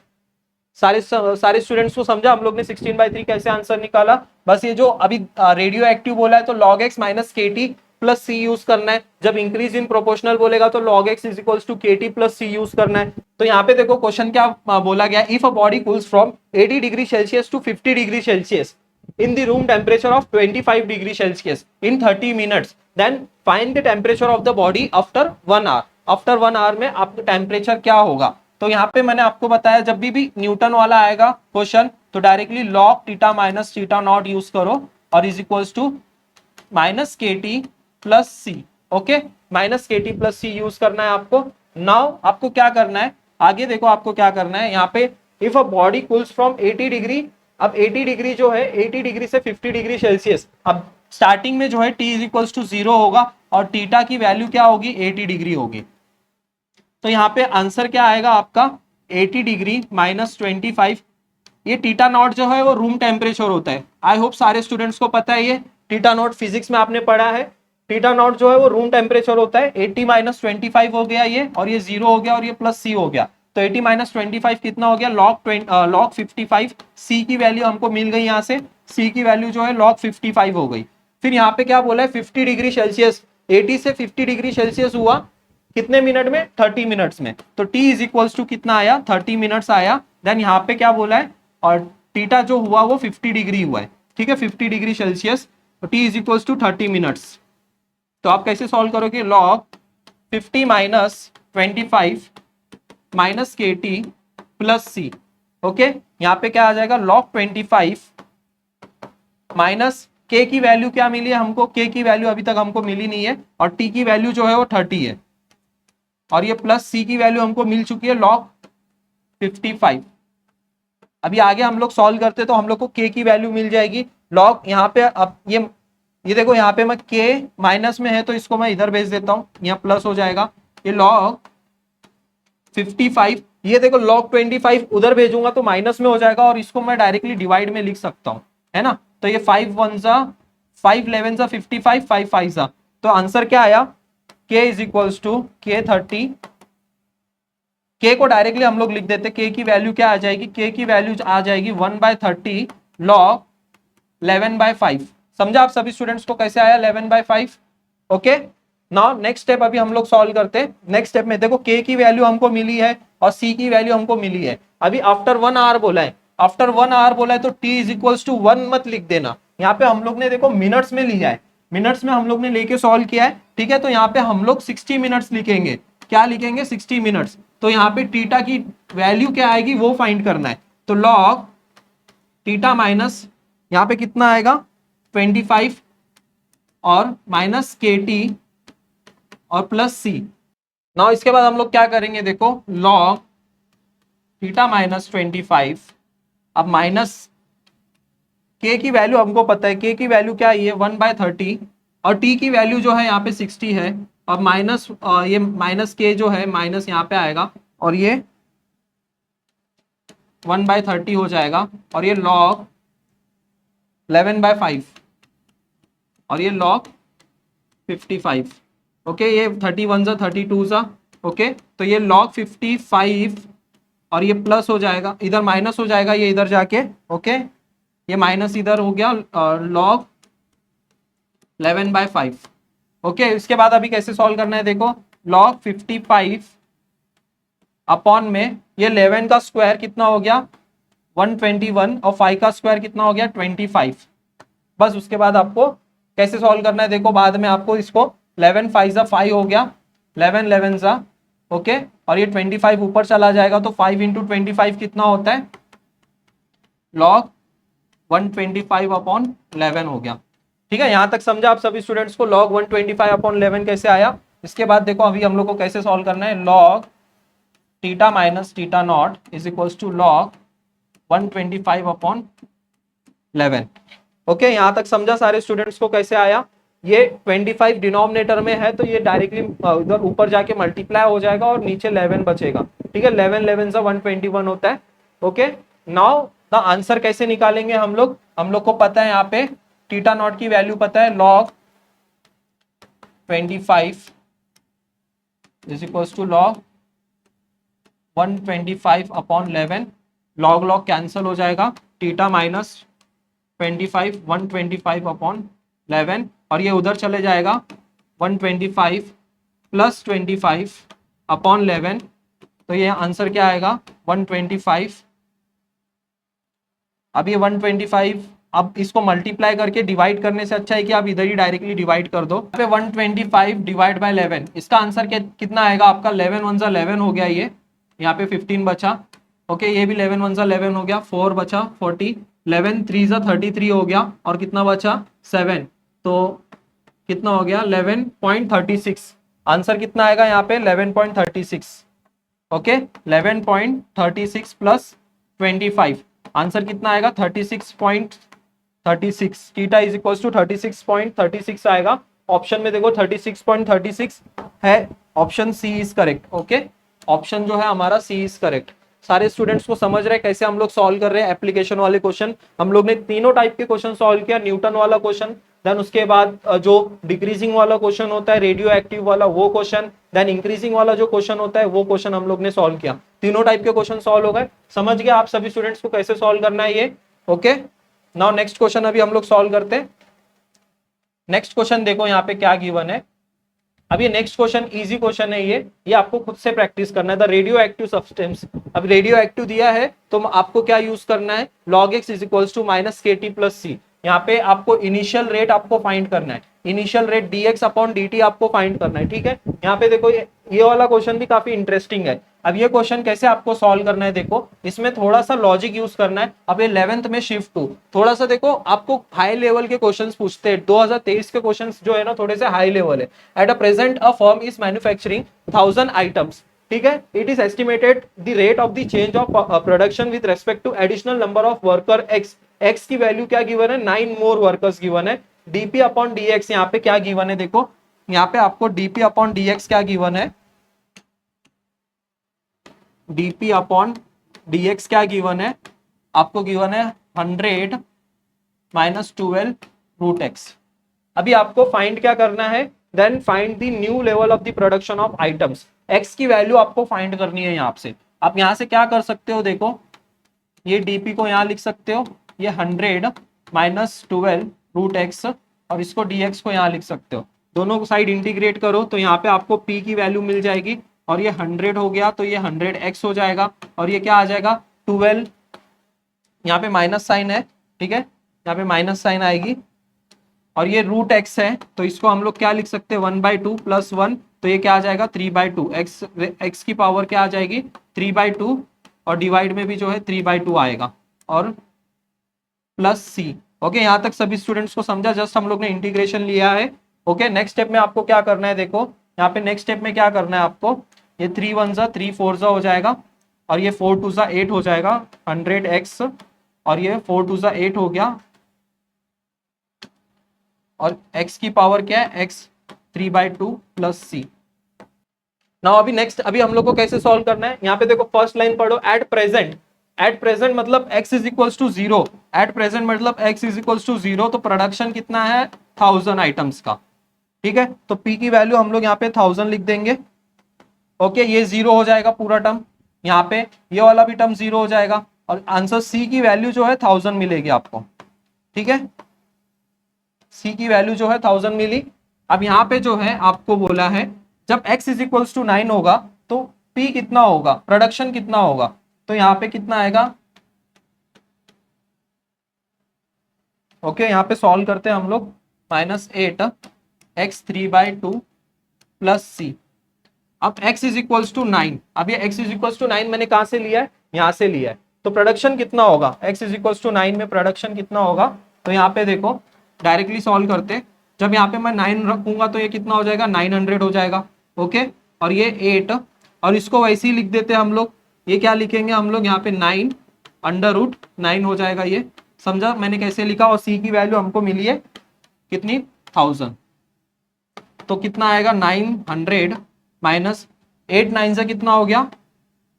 सारे स्टूडेंट्स को समझा हम लोग ने 16/3 कैसे आंसर निकाला। बस ये जो अभी रेडियो एक्टिव बोला है तो log x minus k t plus c use करना है, जब इंक्रीज इन प्रोपोर्शनल बोलेगा तो log x is equals to k t plus c use करना है। तो यहाँ पे देखो क्वेश्चन क्या बोला गया, if a body cools from 80 degree Celsius to 50 degree Celsius in the room temperature of 25 degree Celsius in 30 minutes, then find the temperature of the body after 1 hour। After 1 hour में आपका temperature क्या होगा। तो यहाँ पे मैंने आपको बताया जब भी न्यूटन वाला आएगा क्वेश्चन तो directly log theta minus theta not use करो, और is equals to minus k t plus c. Okay, minus k t plus c use करना है आपको। नाउ आपको क्या करना है, आगे देखो आपको क्या करना है, यहाँ पे if a body cools from 80 degree, अब 80 डिग्री जो है 80 डिग्री से 50 डिग्री सेल्सियस, अब स्टार्टिंग में जो है t इज इक्वल्स टू 0 होगा, और थीटा की वैल्यू क्या होगी 80 डिग्री होगी। तो यहाँ पे आंसर क्या आएगा आपका 80 डिग्री माइनस 25। ये थीटा नॉट जो है वो रूम टेम्परेचर होता है, आई होप सारे स्टूडेंट्स को पता है, ये थीटा नॉट फिजिक्स में आपने पढ़ा है। थीटा नॉट जो है वो रूम टेम्परेचर होता है, 80 माइनस 25 हो गया ये, और ये 0 हो गया, और ये प्लस सी हो गया, तो 80 माइनस 25 कितना हो गया log 55। सी की वैल्यू हमको मिल गई, यहाँ से सी की वैल्यू जो है log 55 हो गई। फिर यहाँ पे क्या बोला है 50 डिग्री सेल्सियस, 80 से 50 डिग्री सेल्सियस हुआ कितने मिनट में 30 मिनट्स में, तो t इज इक्वल्स टू कितना आया 30 मिनट्स आया। देन यहाँ पे क्या बोला है, और थीटा जो हुआ वो 50 डिग्री हुआ है, ठीक है 50 डिग्री सेल्सियस, तो t is equals to 30 minutes. तो आप कैसे सॉल्व करोगे, log 50 minus 25 minus k t plus c. Okay, यहाँ पे क्या आ जाएगा log 25 माइनस के की वैल्यू क्या मिली है हमको, के की वैल्यू अभी तक हमको मिली नहीं है, और टी की वैल्यू जो है वो 30 है, और ये प्लस सी की वैल्यू हमको मिल चुकी है log 55। अभी आगे हम लोग सॉल्व करते तो हम लोग को के की वैल्यू मिल जाएगी log, यहाँ पे अब ये देखो यहाँ पे मैं के माइनस में है तो इसको मैं इधर भेज देता हूँ, यहाँ प्लस हो जाएगा, ये log 55, ये देखो log 25 उधर भेजूंगा तो माइनस में हो जाएगा, और इसको मैं डायरेक्टली डिवाइड में लिख सकता हूँ, है ना। तो ये 5 1 जा 5 11 जा 55, 5 5 जा, तो आंसर क्या आया, k is equals to k 30। k को डायरेक्टली हम लोग लिख देते, k की वैल्यू क्या आ जाएगी, k की वैल्यू आ जाएगी 1/30 log 11/5। समझा आप सभी स्टूडेंट्स को कैसे आया 11/5? ओके, नाउ नेक्स्ट स्टेप अभी हम लोग सॉल्व करते हैं। नेक्स्ट स्टेप में देखो k की वैल्यू हमको मिली है और c की वैल्यू हमको मिली है। अभी आफ्टर 1 आवर बोला है, आफ्टर 1 आवर बोला है तो t इज इक्वल्स टू 1 मत लिख देना। यहाँ पे हम लोग ने देखो मिनट्स में लिया है, मिनट्स में हम लोग ने लेके सॉल्व किया है, ठीक है। तो यहाँ पे हम लोग 60 मिनट्स लिखेंगे। क्या लिखेंगे, 60 मिनट्स। तो यहाँ पे थीटा की वैल्यू क्या आएगी वो फाइंड करना है। तो लॉग थीटा माइनस यहाँ पे कितना आएगा 25 और माइनस के टी और प्लस सी। नाउ इसके बाद हम लोग क्या करेंगे, देखो लॉग थीटा माइनस 25, अब माइनस के की वैल्यू हमको पता है, के की वैल्यू क्या है 1/30 और टी की वैल्यू जो है यहाँ पे 60 है और माइनस ये माइनस के जो है माइनस यहाँ पे आएगा और ये 1/30 हो जाएगा और ये लॉग 11/5 और ये लॉग 55। ओके, ये 31 जा 32 जा, ओके। तो ये log 55 और ये प्लस हो जाएगा, इधर माइनस हो जाएगा ये इधर जाके, ओके। ये माइनस इधर हो गया log 11/5। ओके, इसके बाद अभी कैसे सॉल्व करना है, देखो log 55 अपॉन में ये 11 का स्क्वायर कितना हो गया 121 और 5 का स्क्वायर कितना हो गया 25। बस उसके बाद आपको कैसे सॉल्व करना है, देखो बाद में आपको इसको 11 5 जा 5 हो गया, 11 11 जा, ओके। और ये 25 ऊपर चला जाएगा तो 5 इंटू 25 कितना होता है log 125 अपॉन 11 हो गया। ठीक है, यहां तक समझा आप सभी स्टूडेंट्स को log 125 अपॉन 11 कैसे आया। इसके बाद देखो अभी हम लोग को कैसे सॉल्व करना है, log theta minus theta not is equals to log 125 upon 11। Okay, यहां तक समझा सारे स्टूडेंट्स को कैसे आया। ये 25 डिनोमिनेटर में है तो ये डायरेक्टली उधर ऊपर जाके मल्टीप्लाई हो जाएगा और नीचे 11 बचेगा, ठीक है। 11 11 से 121 होता है। ओके, नाउ द आंसर कैसे निकालेंगे हम लोग को पता है यहाँ पे थीटा नॉट की वैल्यू पता है, log 25 is equals to log 125 upon 11। log log cancel हो जाएगा, थीटा माइनस 25 125 अपॉन 11 और ये उधर चले जाएगा 125 प्लस 25 अपॉन 11। तो ये आंसर क्या आएगा 125। अब ये 125, अब इसको मल्टीप्लाई करके डिवाइड करने से अच्छा है कि आप इधर ही डायरेक्टली डिवाइड कर दो। पे 125 डिवाइड बाय 11, इसका आंसर कितना आएगा आपका 11 1 जा 11 हो गया, ये यहाँ पे 15 बचा, ओके। ये भी 11 1 जा 11 हो गया, 4 बचा 40, 11 3 जा 33 हो गया और कितना बचा 7, तो कितना हो गया 11.36। आंसर कितना आएगा यहाँ पे 11.36, ओके। 11.36 प्लस 25, आंसर कितना आएगा 36.36। थीटा इज इक्वल टू 36.36 आएगा। ऑप्शन में देखो 36.36 है, option C is correct, okay. Option जो है हमारा सी इज करेक्ट। सारे स्टूडेंट्स को समझ रहे हैं कैसे हम लोग सॉल्व कर रहे हैं एप्लीकेशन वाले क्वेश्चन। हम लोग ने तीनों टाइप के क्वेश्चन सॉल्व किया, न्यूटन वाला क्वेश्चन, देन उसके बाद जो डिक्रीजिंग वाला क्वेश्चन होता है रेडियो एक्टिव वाला वो क्वेश्चन, देन इंक्रीजिंग वाला जो क्वेश्चन होता है वो क्वेश्चन हम लोग ने सॉल्व किया। तीनों टाइप के क्वेश्चन सॉल्व हो गए। समझ गया आप सभी स्टूडेंट्स को कैसे सॉल्व करना है ये, ओके। नाउ नेक्स्ट क्वेश्चन अभी हम लोग सॉल्व करते हैं। नेक्स्ट क्वेश्चन देखो यहाँ पे क्या गिवन है। अब ये नेक्स्ट क्वेश्चन इजी क्वेश्चन है, ये आपको खुद से प्रैक्टिस करना है। द रेडियो एक्टिव सब्सटेंस, अब रेडियो एक्टिव दिया है तो आपको क्या यूज करना है, log x is equals to minus k t plus c. यहाँ पे आपको इनिशियल रेट आपको फाइंड करना है, इनिशियल रेट dx अपॉन dt आपको फाइंड करना है, ठीक है। यहाँ पे देखो ये वाला क्वेश्चन भी काफी इंटरेस्टिंग है। अब ये क्वेश्चन कैसे आपको सॉल्व करना है, देखो इसमें थोड़ा सा लॉजिक यूज करना है। अब ये 11th में शिफ्ट टू थोड़ा सा देखो आपको हाई लेवल के क्वेश्चंस पूछते हैं। 2023 के क्वेश्चंस जो है ना थोड़े से हाई लेवल है। At a present a firm is manufacturing 1000 items, ठीक है। It is estimated the rate of the change of production with respect to additional number of worker x. X की वैल्यू क्या गिवन है 9 more workers given है। Dp upon dx यहाँ पे क्या given है, देखो यहाँ पे आपको डीपी अपॉन डीएक्स क्या गिवन है, डीपी अपॉन डीएक्स क्या गिवन है आपको, गिवन है 100 माइनस 12 रूट एक्स। अभी आपको फाइंड क्या करना है, then find the new level of the production of items. X की वैल्यू आपको फाइंड करनी है यहाँ से। आप यहाँ से क्या कर सकते हो, देखो ये डीपी को यहाँ लिख सकते हो, ये 100 माइनस 12 रूट एक्स, और इसको dx को यहाँ लिख सकते हो। दोनों साइड इंटीग्रेट करो तो यहाँ पे आपको p की वैल्यू मिल जाएगी, और ये 100 हो गया तो ये 100x हो जाएगा, और ये क्या आ जाएगा 12, यहाँ पे माइनस साइन है, ठीक है, यहाँ पे माइनस साइन आएगी, और ये रूट एक्स है तो इसको हम लोग क्या लिख सकते हैं 1/2 प्लस 1, तो ये क्या आ जाएगा 3/2, एक्स की पावर क्या आ जाएगी 3/2, और डिवाइड में भी जो है 3/2 आएगा, और प्लस सी। ओके, यहाँ तक सभी स्टूडेंट्स को समझा, जस्ट हम लोग ने इंटीग्रेशन लिया है। ओके, नेक्स्ट स्टेप में आपको क्या करना है, देखो यहाँ पे नेक्स्ट स्टेप में क्या करना है आपको, ये 3 1 जा 3 4 जा हो जाएगा, और ये 4 2 जा 8 हो जाएगा 100x, और ये 4 2 जा 8 हो गया, और x की पावर क्या है x 3/2 प्लस c। नाउ अभी नेक्स्ट, अभी हम लोग को कैसे सॉल्व करना है, यहाँ पे देखो फर्स्ट लाइन पढ़ो, एट प्रेजेंट। एट प्रेजेंट मतलब x is equals to 0, at present मतलब x इज इक्वल्स टू 0, तो प्रोडक्शन कितना है 1000 आइटम्स का, ठीक है। तो p की वैल्यू हम लोग यहाँ पे 1000 लिख देंगे। ओके, ये 0 हो जाएगा पूरा टर्म, यहाँ पे ये वाला भी टर्म 0 हो जाएगा, और आंसर c की वैल्यू जो है 1000 मिलेगी आपको, ठीक है। c की वैल्यू जो है 1000 मिली। अब यहाँ पे जो है आपको बोला है जब x इज इक्वल्स टू 9 होगा तो p कितना होगा, प्रोडक्शन कितना होगा, तो यहाँ पे कितना आएगा। ओके, यहाँ पे सॉल्व करते हैं हम लोग, -8 x 3/2 प्लस सी। अब x इज इक्वल्स टू 9, अब ये x इज इक्वल्स टू 9 मैंने कहां से लिया है, यहाँ से लिया है, तो प्रोडक्शन कितना होगा, x इज इक्वल्स टू 9 में प्रोडक्शन कितना होगा, तो यहाँ पे देखो डायरेक्टली सॉल्व करते, जब यहाँ पे मैं 9 रखूंगा तो ये कितना हो जाएगा 900 हो जाएगा। ओके, और ये 8, और इसको वैसे ही लिख देते हैं हम लोग, ये क्या लिखेंगे हम लोग यहाँ पे 9 √9 हो जाएगा, ये समझा मैंने कैसे लिखा। और c की वैल्यू हमको मिली है कितनी 1000, तो कितना आएगा 900 माइनस 8 9 से कितना हो गया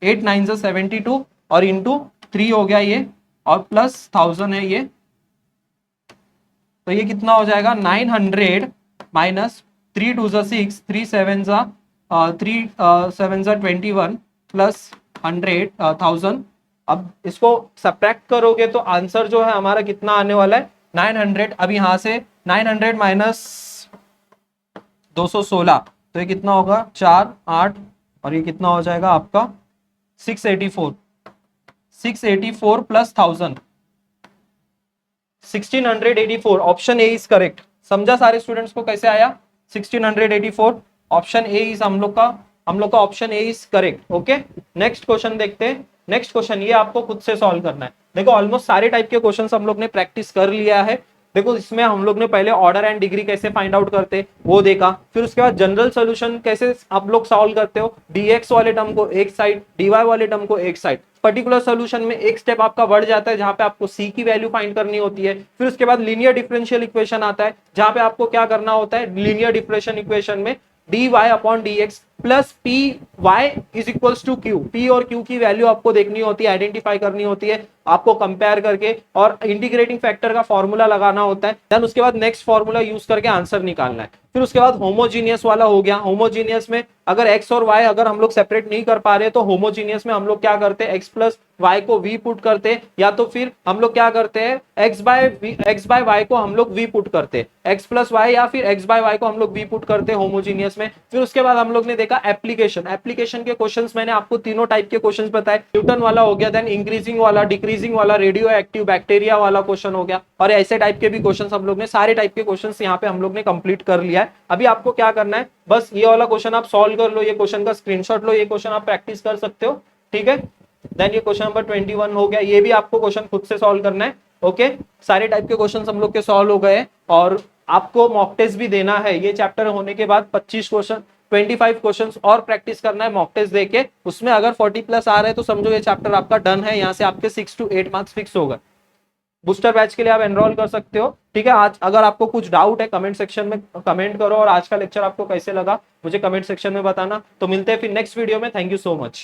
8 9 से 72, और इंटू 3 हो गया ये, और प्लस 1000 है ये, तो ये कितना हो जाएगा 900 माइनस 3 2 जा 6 3 7 जा 21 प्लस 1000। अब इसको सब्ट्रैक्ट करोगे तो आंसर जो है हमारा कितना आने वाला है 900। अब यहाँ से 900 माइनस 216, तो ये कितना होगा 4 8, और ये कितना हो जाएगा आपका 684 plus 1000 1684। Option A is correct. समझा सारे स्टूडेंट्स को कैसे आया 1684, ऑप्शन ए इज हम लोग का option A is correct. Okay, next question देखते हैं। नेक्स्ट क्वेश्चन ये आपको खुद से सॉल्व करना है। देखो ऑलमोस्ट सारे टाइप के क्वेश्चंस हम लोग ने प्रैक्टिस कर लिया है। देखो इसमें हम लोग ने पहले ऑर्डर एंड डिग्री कैसे फाइंड आउट करते वो देखा, फिर उसके बाद जनरल सोल्यूशन कैसे आप लोग सॉल्व करते हो, dx वाले टर्म को एक साइड, dy वाले टर्म को एक साइड। पर्टिकुलर सोल्यूशन में एक स्टेप आपका बढ़ जाता है जहां पे आपको c की वैल्यू फाइंड करनी होती है। फिर उसके बाद लीनियर डिफरेंशियल इक्वेशन आता है जहां पे आपको क्या करना होता है, लीनियर डिफरेंशियल इक्वेशन में dy upon dx plus p y is equals to q. P और क्यू की वैल्यू आपको देखनी होती है, आइडेंटिफाई करनी होती है आपको कंपेयर करके, और इंटीग्रेटिंग फैक्टर का फॉर्मूला लगाना होता है। देन उसके बाद नेक्स्ट फॉर्मूला यूज करके आंसर निकालना है। फिर उसके बाद होमोजीनियस वाला हो गया। होमोजीनियस में अगर x और y अगर हम लोग सेपरेट नहीं कर पा रहे तो होमोजीनियस में हम लोग क्या करते हैं, x प्लस y को v पुट करते, या तो फिर हम लोग क्या करते हैं x बाय y को हम लोग v पुट करते, x प्लस y या फिर x बाय y को हम लोग v पुट करते होमोजीनियस में। फिर उसके बाद हम लोग ने देखा एप्लीकेशन के क्वेश्चंस, मैंने आपको तीनों टाइप के क्वेश्चंस बताए। न्यूटन वाला हो गया, देन इंक्रीजिंग वाला, डिक्रीजिंग वाला, रेडियो एक्टिव बैक्टीरिया वाला क्वेश्चन हो गया, और ऐसे टाइप के भी क्वेश्चंस हम लोग ने, सारे टाइप के क्वेश्चंस यहाँ पे हम लोग ने कंप्लीट कर लिया है। अभी आपको क्या करना है, बस ये वाला क्वेश्चन आप सॉल्व कर लो, ये क्वेश्चन का स्क्रीनशॉट लो, ये क्वेश्चन आप प्रैक्टिस कर सकते हो, ठीक है। देन ये क्वेश्चन नंबर 21 हो गया, ये भी आपको क्वेश्चन खुद से सॉल्व करना है। ओके, सारे टाइप के क्वेश्चन हम लोग के सॉल्व हो गए, और आपको मॉक टेस्ट भी देना है। ये चैप्टर होने के बाद 25 क्वेश्चन 25 क्वेश्चंस और प्रैक्टिस करना है मॉक टेस्ट देके। उसमें अगर 40 प्लस आ रहे हैं तो समझो ये चैप्टर आपका डन है, यहाँ से आपके 6 to 8 मार्क्स फिक्स हो गए। बूस्टर बैच के लिए आप एनरोल कर सकते हो, ठीक है। आज अगर आपको कुछ डाउट है कमेंट सेक्शन में कमेंट करो, और आज का लेक्चर आपको कैसे लगा मुझे कमेंट सेक्शन में बताना। तो मिलते हैं फिर नेक्स्ट वीडियो में। Thank you so much.